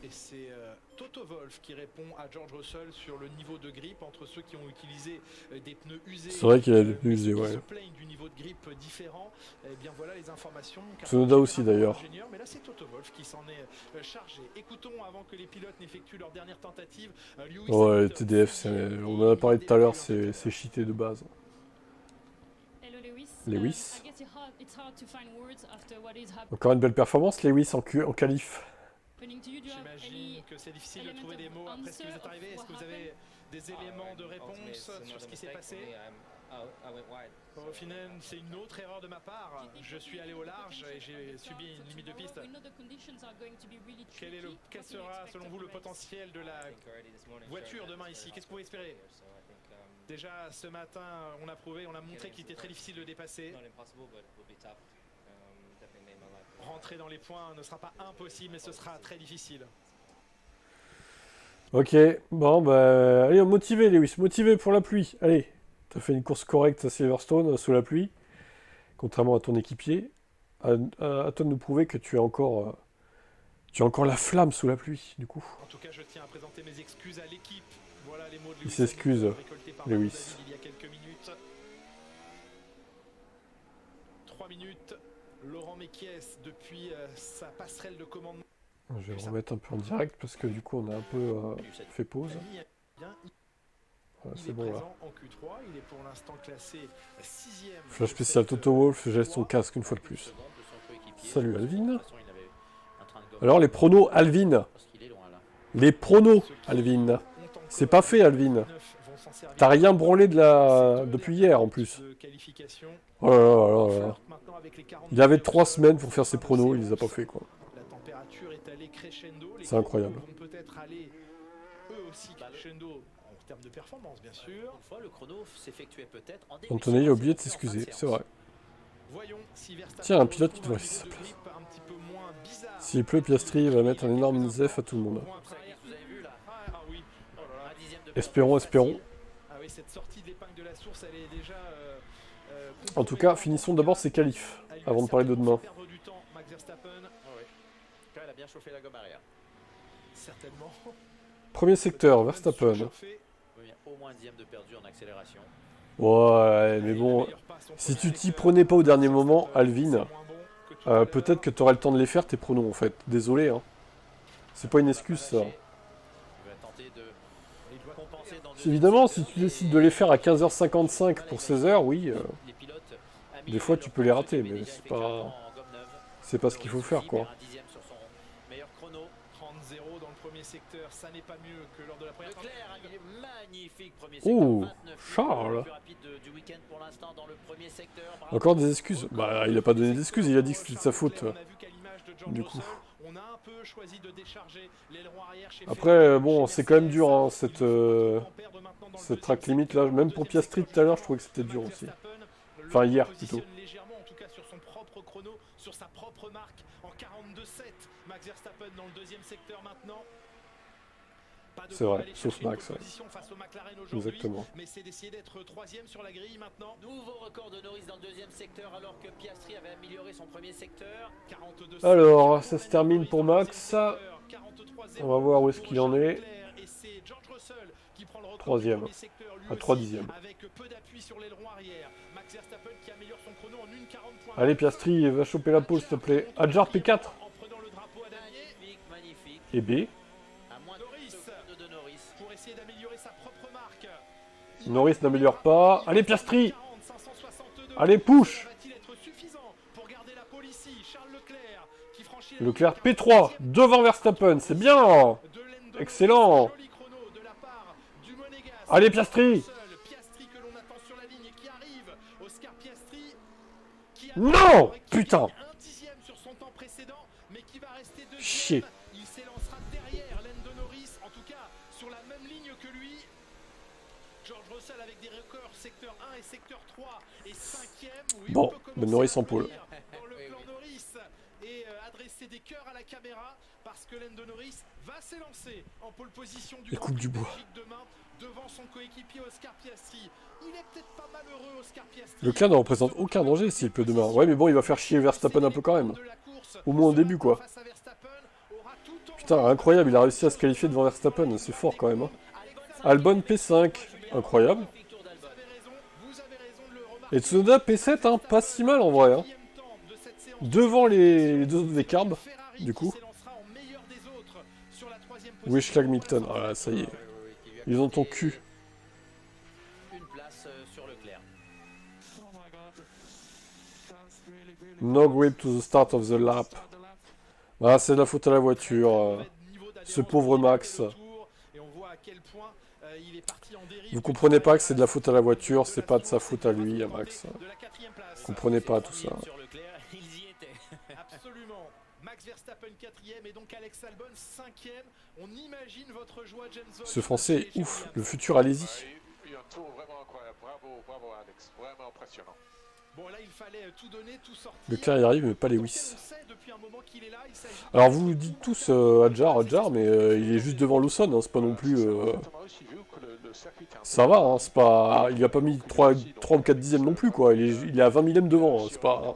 Et c'est Toto Wolff qui répond à George Russell sur le niveau de grippe entre ceux qui ont utilisé des pneus usés. C'est vrai qu'il a des pneus usés, ouais. Se plaignent du niveau de grippe différent. Et bien voilà les informations. Tsunoda aussi d'ailleurs. Mais là c'est Toto Wolff qui s'en est chargé. Écoutons avant que les pilotes n'effectuent leur dernière tentative. Ouais, les TDF, on en a parlé tout à l'heure, c'est cheaté de base. Lewis. Encore une belle performance, Lewis en qualif. J'imagine que c'est difficile de trouver des mots après ce qui vous est arrivé. Est-ce que vous avez des éléments de réponse sur ce qui s'est passé? Au final, c'est une autre erreur de ma part. Je suis allé au large et j'ai subi une limite de piste. Quel sera, selon vous, le potentiel de la voiture demain ici? Qu'est-ce que vous espérez? Déjà, ce matin, on a montré qu'il était très difficile de dépasser. Rentrer dans les points ne sera pas impossible, mais ce sera très difficile. Ok, bon, bah, allez, motivé, Lewis, motivé pour la pluie. Allez, t'as fait une course correcte à Silverstone sous la pluie, contrairement à ton équipier. À toi de nous prouver que tu as encore la flamme sous la pluie, du coup. En tout cas, je tiens à présenter mes excuses à l'équipe. Voilà les mots de Il s'excuse, Lewis. Il y a quelques minutes. 3 minutes. Laurent Mekies, depuis sa passerelle de commandement. Je vais remettre un peu en direct parce que du coup on a un peu fait pause. Voilà, c'est bon là. En Q3, il est pour l'instant classé 6e. Flash spécial Toto Wolff, gèle son casque une fois de plus. Salut Alvin. Alors les pronos Alvin. Les pronos Alvin. C'est pas fait Alvin. T'as rien branlé depuis hier en plus. Oh là là là là. Il avait 3 semaines pour faire ses pronos, il les a pas fait quoi. C'est incroyable. Peut-être aller eux aussi crescendo en termes de performance bien sûr. Une fois le chrono s'effectuait peut-être en début. Antonelli a oublié de s'excuser, c'est vrai. Tiens, un pilote qui devrait laisser sa place. S'il pleut, Piastri va mettre un énorme zef à tout le monde. Espérons, espérons. En tout cas, finissons d'abord ces qualifs, avant de parler de demain. Elle a bien chauffé la gomme arrière. Certainement. Premier secteur, Verstappen. Au moins un dixième de perdu en accélération. Ouais, mais bon, si tu t'y prenais pas au dernier moment, Alvin, peut-être que tu aurais le temps de les faire tes pronos en fait. Désolé, hein. C'est pas une excuse ça. Évidemment, si tu décides de les faire à 15h55 pour 16h, oui, des fois tu peux les rater, mais c'est pas ce qu'il faut faire quoi. Secteur, ça n'est pas mieux que lors de la première magnifique premier secteur. Charles. Secteur, encore des excuses. Bah, il a pas donné d'excuses, il a dit que c'était de sa faute. Du coup. On a un peu choisi de décharger l'aileron arrière chez Après, bon, c'est quand même dur, hein, cette track limite là. Même pour Piastri tout à l'heure, je trouvais que c'était dur aussi. Enfin, hier plutôt. Légèrement, en tout cas sur son propre chrono, sur sa propre marque, en 42,7. Max Verstappen dans le deuxième secteur maintenant. C'est vrai, sauf Max. Ouais. Exactement. Mais c'est d'essayer d'être troisième sur la grille maintenant. Nouveau record de Norris dans le deuxième secteur alors que Piastri avait amélioré son premier secteur. 42. Alors, ça se termine pour Max. On va voir où est-ce qu'il en est. Troisième. À 3 dixièmes. Avec peu d'appui sur l'aileron arrière. Max Verstappen qui améliore son chrono en 1:40. Allez, Piastri, va choper la pole, s'il te plaît. Adjar P4. En prenant le drapeau à damier. Magnifique. Et B. À moins de Norris. Pour essayer d'améliorer sa propre marque. Norris n'améliore pas. Allez, Piastri. Allez, push. Leclerc P3. Devant Verstappen. C'est bien. Excellent. Allez, Piastri. Non. Putain. Chier. Il s'élancera derrière Lando Norris, en tout cas sur la même ligne que lui. George Russell avec des records secteur 1 et secteur 3 et 5e. Oui, bon, mais Norris en pôle. Dans le plan Norris et adresser des cœurs à la caméra parce que Lando Norris va s'élancer en pole position du Grand Prix de Belgique demain devant son coéquipier Oscar Piastri. Il est peut-être pas malheureux, Oscar Piastri. Leclerc ne représente aucun danger s'il peut demain. Ouais, mais bon, il va faire chier Verstappen un peu quand même. Au moins au début, quoi. Putain, incroyable, il a réussi à se qualifier devant Verstappen, c'est fort quand même. Hein. Albon P5, incroyable. Et Tsunoda P7, hein, pas si mal en vrai. Hein. Devant les deux autres Vcarbs, du coup. Wishlag Milton, ah là, ça y est. Ils ont ton cul. Une place sur Leclerc. No grip to the start of the lap. Ah, c'est de la faute à la voiture. Ce pauvre Max. Vous comprenez pas que c'est de la faute à la voiture, c'est pas de sa faute à lui, à Max. Vous comprenez pas tout ça. Absolument. Max Verstappen 4e et donc Alex Albon 5e. On imagine votre joie, James Vaughn. Ce français est ouf, le futur, allez-y. Il y a un tour vraiment incroyable. Bravo Alex, vraiment impressionnant. Bon là il fallait tout donner, tout sortir. Leclerc y arrive mais pas Lewis. Alors vous vous dites tous Adjar, mais il est juste devant Lawson, hein, c'est pas non plus... Ça va, hein, c'est pas... Il a pas mis 3 ou 4 dixièmes non plus quoi, il est à 20 millièmes devant, hein, c'est pas...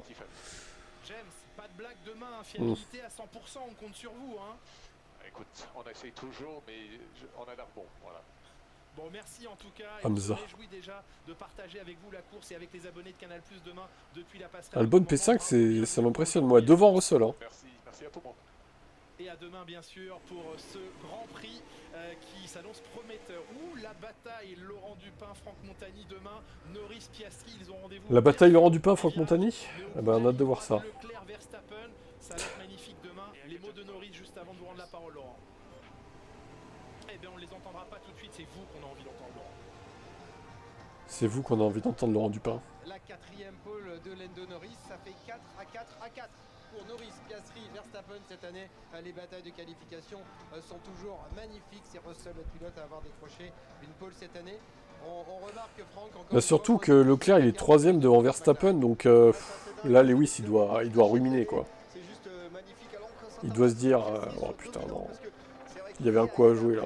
James, pas de blague demain, fiabilité à 100%, on compte sur vous. Hein. Écoute, on essaye toujours, mais on a l'air bon, voilà. Bon, merci en tout cas. Et on se réjouit déjà de partager avec vous la course et avec les abonnés de Canal+ demain depuis la passerelle. Albon P5, ça m'impressionne moi, devant Russell. Hein. Merci à tout le monde. Et à demain bien sûr pour ce Grand Prix qui s'annonce prometteur. Ouh, la bataille Laurent Dupin, Franck Montagny demain. Norris, Piastri, ils ont rendez-vous. La bataille Laurent Dupin, Franck Montagny. Eh ben, on a hâte de voir ça. Leclerc, Verstappen, ça va être magnifique demain. Les mots de Norris juste avant de vous rendre la parole, Laurent. Eh bien, on ne les entendra pas tout de suite, c'est vous qu'on a envie d'entendre, Laurent. C'est vous qu'on a envie d'entendre, Laurent Dupin. La 4e pole de Lando Norris, ça fait 4 à 4 à 4 pour Norris, Piastri, Verstappen cette année. Les batailles de qualification sont toujours magnifiques. C'est Russell le pilote à avoir décroché une pole cette année. On remarque Franck encore. Bah surtout que Leclerc il est 3ème devant Verstappen, donc là Lewis il doit ruminer quoi. Il doit se dire oh putain non. Il y avait un coup à jouer là.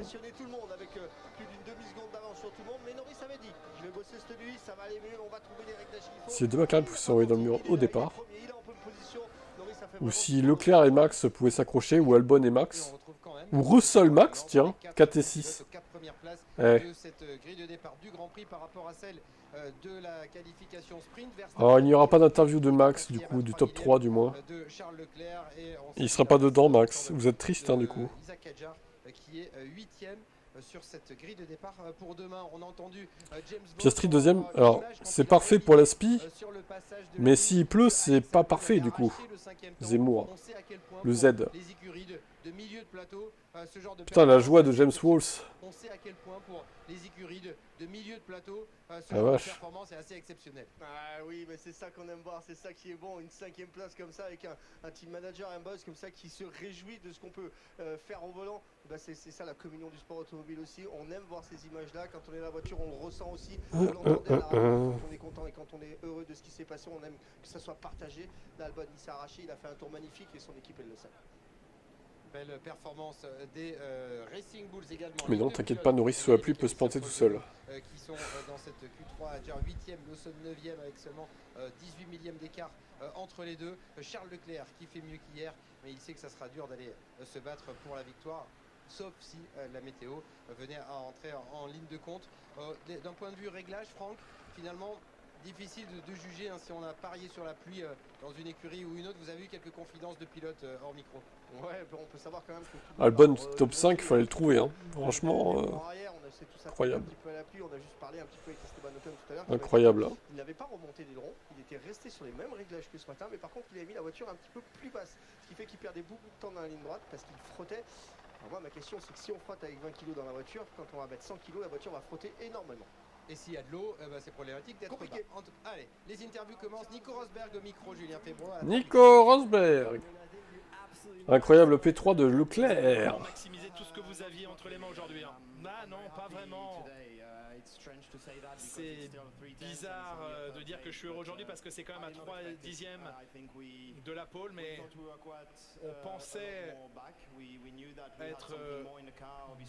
Si les deux McLaren pouvaient s'envoyer dans le mur au départ, ou si Leclerc et Max pouvaient s'accrocher, ou Albon et Max, ou Russell Max, tiens, 4 et 6. Alors il n'y aura pas d'interview de Max du coup, du top 3 du moins. Il sera pas dedans Max, vous êtes triste hein du coup. Sur cette grille de départ pour demain, on a entendu Piastri deuxième, alors c'est parfait pour la SPI, mais s'il pleut c'est pas parfait du coup. Zemmour, le Z. Putain la joie de James Walls. On sait à quel point pour les écuries de milieu de plateau. Ce Ah, genre de vache. performance est assez exceptionnel. Ah oui, mais c'est ça qu'on aime voir, c'est ça qui est bon, une 5e place comme ça avec un team manager, un boss comme ça qui se réjouit de ce qu'on peut faire au volant. Bah, c'est ça la communion du sport automobile aussi. On aime voir ces images-là. Quand on est dans la voiture, on le ressent aussi. On l'entendait à la radio, quand on est content et quand on est heureux de ce qui s'est passé, on aime que ça soit partagé. Là, Albon, il s'est arraché, il a fait un tour magnifique et son équipe, elle le sait. Belle performance des Racing Bulls également. Mais non, t'inquiète pas, Norris sous la pluie peut se planter tout seul. Qui sont dans cette Q3, déjà 8e, Lawson 9e avec seulement 18 millièmes d'écart entre les deux. Charles Leclerc qui fait mieux qu'hier, mais il sait que ça sera dur d'aller se battre pour la victoire, sauf si la météo venait à entrer en ligne de compte. D'un point de vue réglage, Franck, finalement, difficile de juger hein, si on a parié sur la pluie dans une écurie ou une autre. Vous avez eu quelques confidences de pilotes hors micro. Ouais, on peut savoir quand même que Albon top 5, il fallait le trouver. Hein. Franchement, incroyable. Un petit peu à la pluie, on a juste parlé un petit peu avec Esteban Ocon tout à l'heure. Incroyable. Hein. Il n'avait pas remonté les drons, il était resté sur les mêmes réglages que ce matin, mais par contre il avait mis la voiture un petit peu plus basse, ce qui fait qu'il perdait beaucoup de temps dans la ligne droite parce qu'il frottait. Alors moi ma question c'est que si on frotte avec 20 kg dans la voiture, quand on va mettre 100 kg, la voiture va frotter énormément. Et s'il y a de l'eau, c'est problématique d'être compliqué. Allez, les interviews commencent. Nico Rosberg au micro, Julien Febvre. Nico Rosberg. Incroyable P3 de Leclerc. Maximiser tout ce que vous aviez entre les mains aujourd'hui. Hein. Ah non, pas vraiment. C'est bizarre de dire que je suis heureux aujourd'hui parce que c'est quand même à 3 dixièmes de la pole, mais on pensait être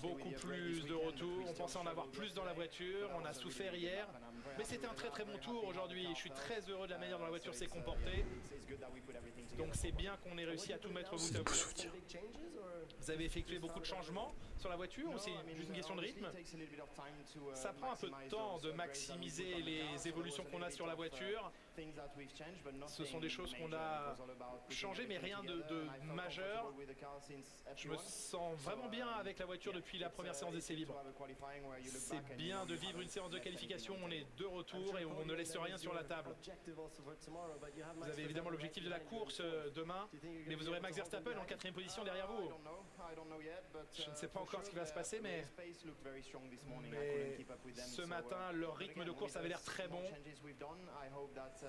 beaucoup plus de retour, on pensait en avoir plus dans la voiture, on a souffert hier, mais c'était un très très bon tour aujourd'hui. Je suis très heureux de la manière dont la voiture s'est comportée, donc c'est bien qu'on ait réussi à tout mettre bout à bout. Vous avez effectué beaucoup de changements sur la voiture ou c'est juste une question de rythme? Ça prend un peu de temps de maximiser les évolutions qu'on a sur la voiture. Ce sont des choses qu'on a changées, mais rien de majeur. Je me sens vraiment bien avec la voiture depuis la première séance d'essai libre. C'est bien de vivre une séance de qualification, on est de retour et on ne laisse rien sur la table. Vous avez évidemment l'objectif de la course demain, mais vous aurez Max Verstappen en 4e position derrière vous. Je ne sais pas encore ce qui va se passer, mais ce matin, leur rythme de course avait l'air très bon.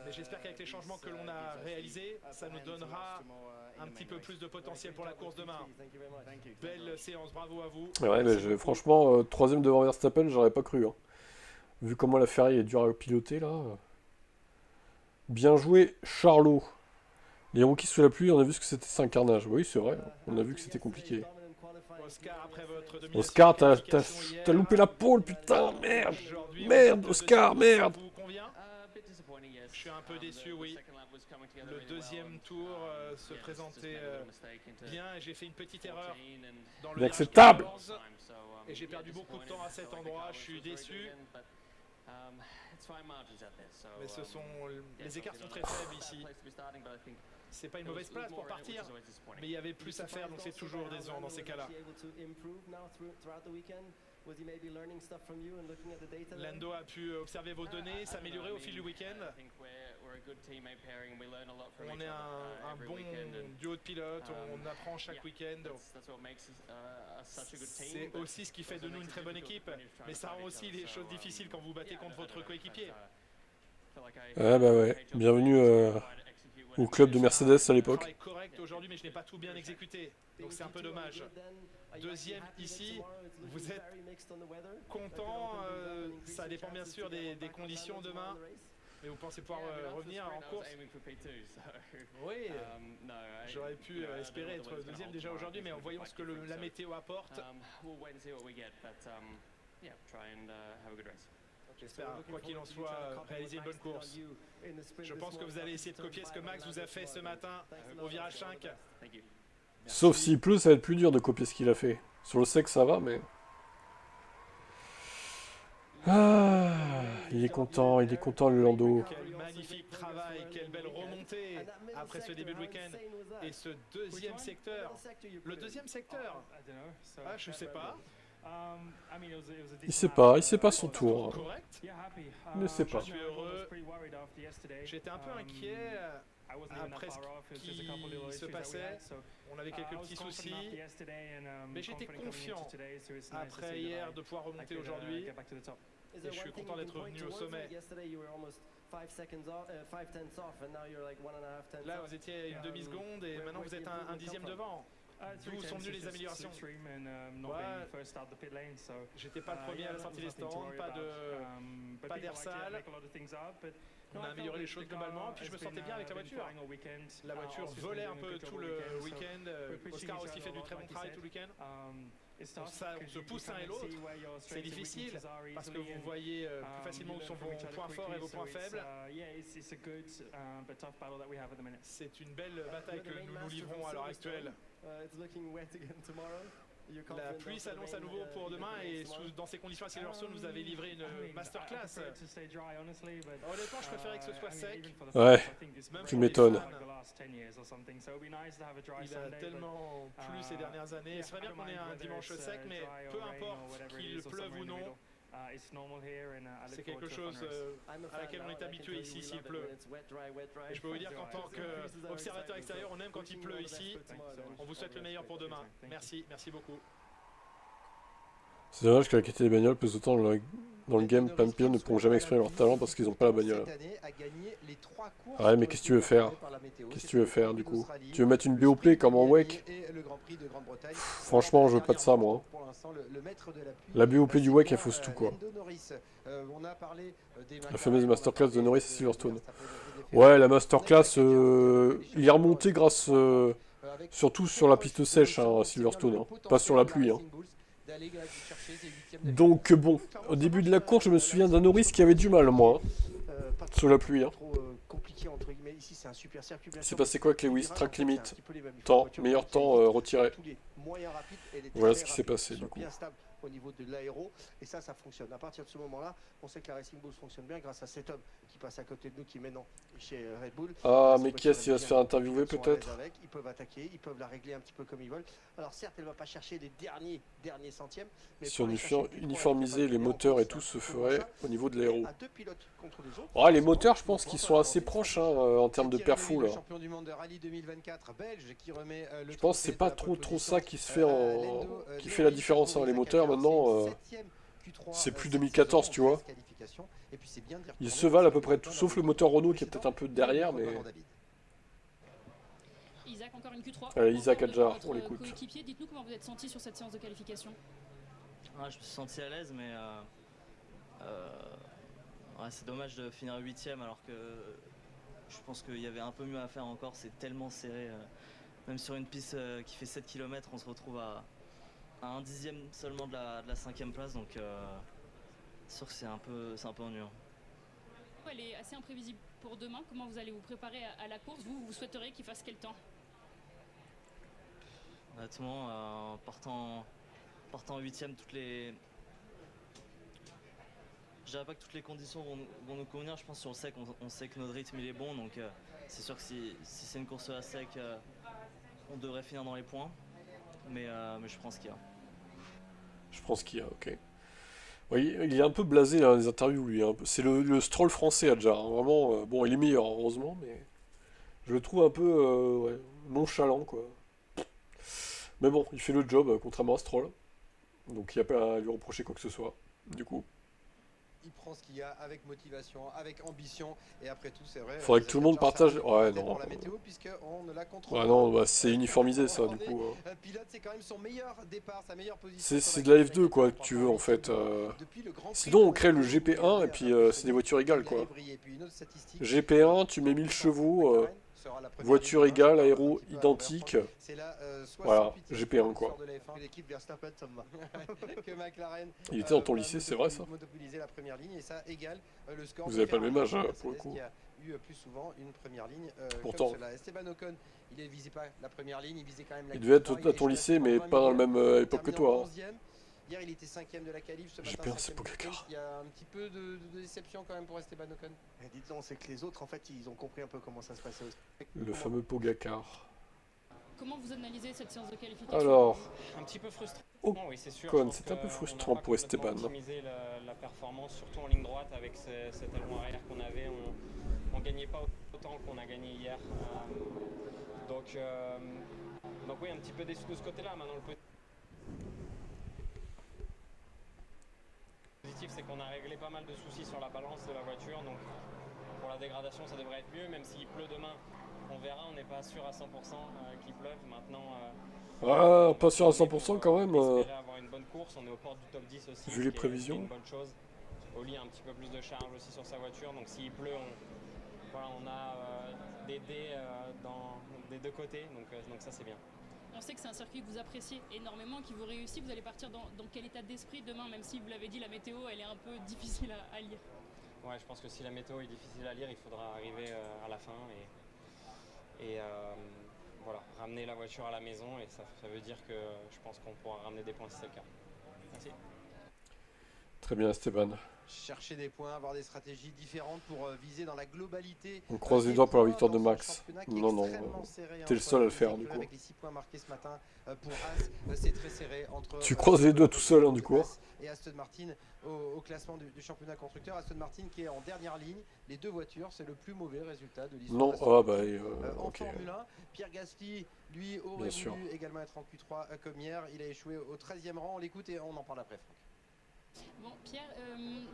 Mais j'espère qu'avec les changements que l'on a réalisés, ça nous donnera un petit peu plus de potentiel pour la course demain. Belle séance, bravo à vous. Ouais, mais franchement, 3ème devant Verstappen, j'aurais pas cru. Hein. Vu comment la Ferrari est dure à piloter là. Bien joué, Charlot. Les rookies sous la pluie, on a vu ce que c'était, c'est un carnage. Oui, c'est vrai, on a vu que c'était compliqué. Oscar, après votre Oscar, t'as loupé la pole, putain, merde. Merde, Oscar, merde. Je suis un peu déçu, oui. Le deuxième tour se présentait bien et j'ai fait une petite erreur dans le inacceptable. Et j'ai perdu beaucoup de temps à cet endroit, je suis déçu. Mais les écarts sont très faibles ici. C'est pas une mauvaise place pour partir, mais il y avait plus à faire, donc c'est toujours décevant dans ces cas-là. Lando a pu observer vos données, s'améliorer au fil du week-end. On est un bon duo de pilotes, on apprend chaque week-end. C'est aussi ce qui fait de nous une très bonne équipe, mais ça rend aussi les choses difficiles quand vous battez contre votre coéquipier. Ouais, bah ouais, bienvenue au club de Mercedes à l'époque. Correct aujourd'hui, mais je n'ai pas tout bien exécuté, donc c'est un peu dommage. Deuxième ici, vous êtes content, ça dépend bien sûr des conditions demain, mais vous pensez pouvoir revenir en course? Oui, j'aurais pu espérer être deuxième déjà aujourd'hui, mais en voyant ce que la météo apporte, j'espère, quoi qu'il en soit, réaliser une bonne course. Je pense que vous allez essayer de copier ce que Max vous a fait ce matin au virage 5. Sauf s'il pleut, ça va être plus dur de copier ce qu'il a fait. Sur le sec, ça va, mais... Ah, il est content le Lando. Quel magnifique travail, quelle belle remontée après ce début de week-end. Et ce deuxième secteur, le deuxième secteur, ah, je sais pas. Il sait pas son tour. Correct. Il ne sait pas. Je suis heureux. J'étais un peu inquiet après ce qui se passait. On avait quelques petits soucis, mais j'étais confiant après hier de pouvoir remonter aujourd'hui. Et je suis content d'être revenu au sommet. Là, vous étiez à une demi-seconde et maintenant vous êtes un dixième devant. D'où sont venues les améliorations? J'étais pas le premier à la sortie des stands, pas d'air sale. On a amélioré les choses globalement, puis je me sentais bien avec la voiture. La voiture volait un peu tout le week-end. Oscar a aussi fait du très bon travail tout le week-end. On se pousse l'un et l'autre. C'est difficile parce que vous voyez plus facilement où sont vos points forts et vos points faibles. C'est une belle bataille que nous nous livrons à l'heure actuelle. La pluie s'annonce à nouveau pour demain et dans ces conditions à Silverstone, vous avez livré une masterclass. Honnêtement, je préférais que ce soit sec. Ouais, tu m'étonnes. Il a tellement plu ces dernières années. C'est vrai bien qu'on ait un dimanche sec, mais peu importe qu'il pleuve ou non, c'est quelque chose à laquelle on est habitué ici s'il pleut. Et je peux vous dire qu'en tant qu'observateur extérieur, on aime quand il pleut ici. On vous souhaite le meilleur pour demain. Merci, merci beaucoup. C'est dommage que la qualité des bagnoles, plus autant dans le game, Pampion ne pourront jamais exprimer leur talent parce qu'ils n'ont pas la bagnole. Ouais, mais qu'est-ce que tu veux faire? Qu'est-ce que tu veux faire du coup? Tu veux mettre une BOP comme en WEC? Franchement, je veux pas de ça moi. La BOP du WEC elle fausse tout quoi. La fameuse masterclass de Norris à Silverstone. Ouais, la masterclass, il est remonté grâce surtout sur la piste sèche à Silverstone, hein, pas sur la pluie. Hein. Donc bon, au début de la course, je me souviens d'un Norris qui avait du mal moi, sous la pluie. Hein. C'est passé quoi avec Lewis? Track limit, temps, meilleur temps retiré. Voilà ce qui s'est passé du coup. Au niveau de l'aéro, et ça fonctionne. À partir de ce moment-là, on sait que la Racing Bull fonctionne bien grâce à cet homme qui passe à côté de nous, qui est maintenant chez Red Bull. Ah, mais qui est-ce qui va se faire interviewer peut-être? Ils peuvent attaquer, ils peuvent la régler un petit peu comme ils veulent. Alors certes, elle ne va pas chercher les derniers centièmes. Mais si on uniformisait les moteurs et tout se ferait au niveau de l'aéro. Ah, les moteurs, je pense qu'ils sont assez proches hein, en termes de perfo là. Je pense que c'est pas trop ça qui se fait qui fait la différence. Hein. Les moteurs maintenant, c'est plus 2014, tu vois. Ils se valent à peu près tout, sauf le moteur Renault qui est peut-être un peu derrière, mais... Isaac, encore une Q3. Allez, Isaac Adjar, on l'écoute. Dites-nous comment vous êtes senti sur cette séance de qualification. Je me suis senti à l'aise, mais ouais, c'est dommage de finir 8ème alors que je pense qu'il y avait un peu mieux à faire encore. C'est tellement serré. Même sur une piste qui fait 7 km, on se retrouve à un dixième seulement de la 5ème place, donc c'est sûr que c'est un peu ennuyant. Elle est assez imprévisible pour demain. Comment vous allez vous préparer à la course? Vous souhaiteriez qu'il fasse quel temps? Honnêtement, partant 8ème, je dirais pas que toutes les conditions vont nous convenir. Je pense sur le sec, on sait que notre rythme il est bon, donc c'est sûr que si c'est une course à sec, on devrait finir dans les points, mais je pense qu'il y a. Je pense qu'il y a, ok. Oui, il est un peu blasé dans les interviews, lui. Hein. C'est le Stroll français, Adjar. Hein. Vraiment, bon, il est meilleur, heureusement, mais je le trouve un peu ouais, nonchalant, quoi. Mais bon, il fait le job, contrairement à Stroll. Donc il n'y a pas à lui reprocher quoi que ce soit, du coup. Il prend ce qu'il y a avec motivation, avec ambition, et après tout, c'est vrai. Faudrait que tout le monde partage. Ouais, non. Pour la météo, puisqu'on ne la contrôle ouais, non, bah, c'est uniformisé ça, du coup. Pilote, c'est quand même son meilleur départ, sa meilleure position. C'est de la F2, quoi, que tu veux, en fait. Sinon, on crée le GP1, et puis c'est des voitures égales, quoi. GP1, tu mets 1000 chevaux. Voiture égale, aéro identique. Voilà, GP1 quoi. Il était dans ton lycée, c'est vrai ça? Vous avez pas le même âge pour le coup. Pourtant. Il devait être à ton lycée, mais pas dans la même époque que toi. Hier, il était 5ème de la qualif. GP1, c'est Pogacar. Il y a un petit peu de déception quand même pour Esteban Ocon. Dites-donc, c'est que les autres, en fait, ils ont compris un peu comment ça se passait aussi. Le fameux Pogacar. Comment vous analysez cette séance de qualification? Alors, un petit peu frustrant. Oui, c'est un peu frustrant pour Esteban. Optimiser la performance, surtout en ligne droite avec cet aileron arrière qu'on avait. On gagnait pas autant qu'on a gagné hier. Donc oui, un petit peu déçu de ce côté-là. Maintenant, le positif, c'est qu'on a réglé pas mal de soucis sur la balance de la voiture, donc pour la dégradation ça devrait être mieux, même s'il pleut demain, on verra, on n'est pas sûr à 100% qu'il pleuve. Maintenant, Ah, pas sûr à on est 100% quand même. pour espérer avoir une bonne course, on est aux portes du top 10 aussi, Vu les ce qui est prévisions. une bonne chose. Oli a un petit peu plus de charge aussi sur sa voiture, donc s'il pleut, on a des dés des deux côtés, donc ça c'est bien. On sait que c'est un circuit que vous appréciez énormément, qui vous réussit. Vous allez partir dans quel état d'esprit demain, même si vous l'avez dit, la météo, elle est un peu difficile à lire. Ouais, je pense que si la météo est difficile à lire, il faudra arriver à la fin et voilà, ramener la voiture à la maison, et ça veut dire que je pense qu'on pourra ramener des points si c'est le cas. Merci. Très bien, Esteban. Chercher des points, avoir des stratégies différentes pour viser dans la globalité. On croise les des doigts pour la points victoire de dans ce Max. championnat qui est Non, extrêmement serré, t'es le entre seul à le les faire, écuries, du coup. avec les 6 points marqués ce matin pour As, c'est très serré entre Tu croises les doigts tout seul, hein, du coup. As et Aston Martin au classement du championnat constructeur. Aston Martin qui est en dernière ligne, les deux voitures, c'est le plus mauvais résultat de l'histoire Non, d'Aston ah bah, Martin, en ok. Formule 1. Pierre Gasly, lui, aurait Bien sûr. voulu également être en Q3 comme hier. Il a échoué au 13e rang. On l'écoute et on en parle après, Franck. Bon, Pierre,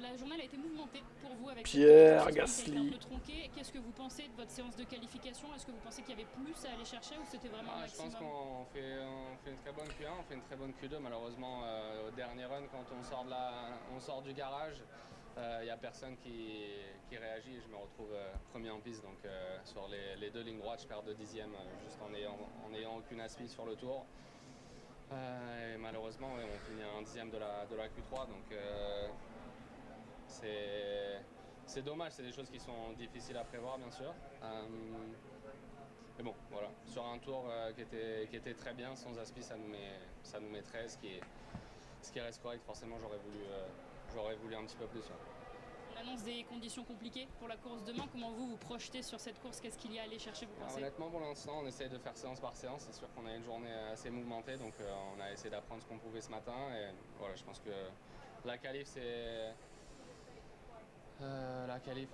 la journée elle a été mouvementée pour vous avec Pierre cette Gasly. qui a été un peu tronquée. Qu'est-ce que vous pensez de votre séance de qualification? Est-ce que vous pensez qu'il y avait plus à aller chercher ou c'était vraiment un Je pense maximum? qu'on fait une très bonne Q1, on fait une très bonne Q2. Malheureusement, au dernier run, quand on sort du garage, il n'y a personne qui réagit et je me retrouve premier en piste. Donc sur les deux lignes droites, je perds 2 dixièmes juste en ayant aucune aspi sur le tour. Et malheureusement, ouais, on finit à 1 dixième de la Q3, donc c'est dommage, c'est des choses qui sont difficiles à prévoir bien sûr. Mais bon, voilà, sur un tour qui était très bien, sans aspi, ça nous met 13, ce qui reste correct. Forcément, j'aurais voulu un petit peu plus. Ouais. On annonce des conditions compliquées pour la course demain. Comment vous projetez sur cette course? Qu'est-ce qu'il y a à aller chercher, vous pensez? Honnêtement, pour l'instant, on essaye de faire séance par séance. C'est sûr qu'on a une journée assez mouvementée, donc on a essayé d'apprendre ce qu'on pouvait ce matin. Et voilà, je pense que la qualif,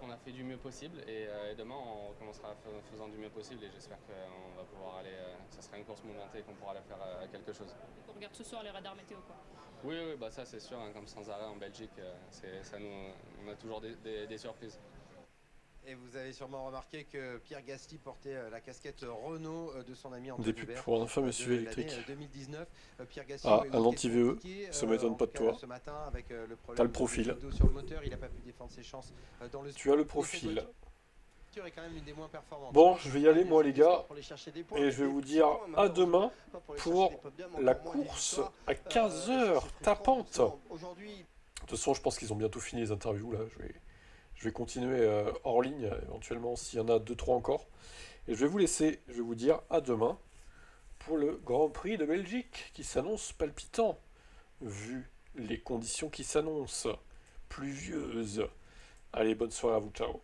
on a fait du mieux possible. Et demain, on recommencera faisant du mieux possible. Et j'espère qu'on va pouvoir aller. Que ça sera une course mouvementée et qu'on pourra aller faire quelque chose. On regarde ce soir les radars météo, quoi. Oui, bah ça c'est sûr, hein, comme sans arrêt en Belgique, on a toujours des surprises. Et vous avez sûrement remarqué que Pierre Gasly portait la casquette Renault de son ami Antoine Des pubs Hubert pour un fameux SUV de l'année électrique. 2019. Pierre Gasly Ah, a eu une un question anti-VE, compliquée, ça m'étonne pas de en tout cas, toi. Ce matin, avec le problème T'as le profil. de d'eau sur le moteur, il n'a pas pu défendre ses chances dans le Tu as le Et profil. cette voiture est quand même une des moins performantes. Bon, je vais y aller moi les gars, Pour aller chercher des points, et je vais des vous petits dire points, à malheureusement, demain pas pour aller pour chercher des podiums, la encore moins des course victoires. à 15h. Ça, c'est frustrant. Tapante. Aujourd'hui, De toute façon, je pense qu'ils ont bientôt fini les interviews là. Je vais continuer hors ligne, éventuellement s'il y en a 2-3 encore. Et je vais vous laisser, je vais vous dire à demain pour le Grand Prix de Belgique qui s'annonce palpitant, vu les conditions qui s'annoncent pluvieuses. Allez, bonne soirée à vous, ciao.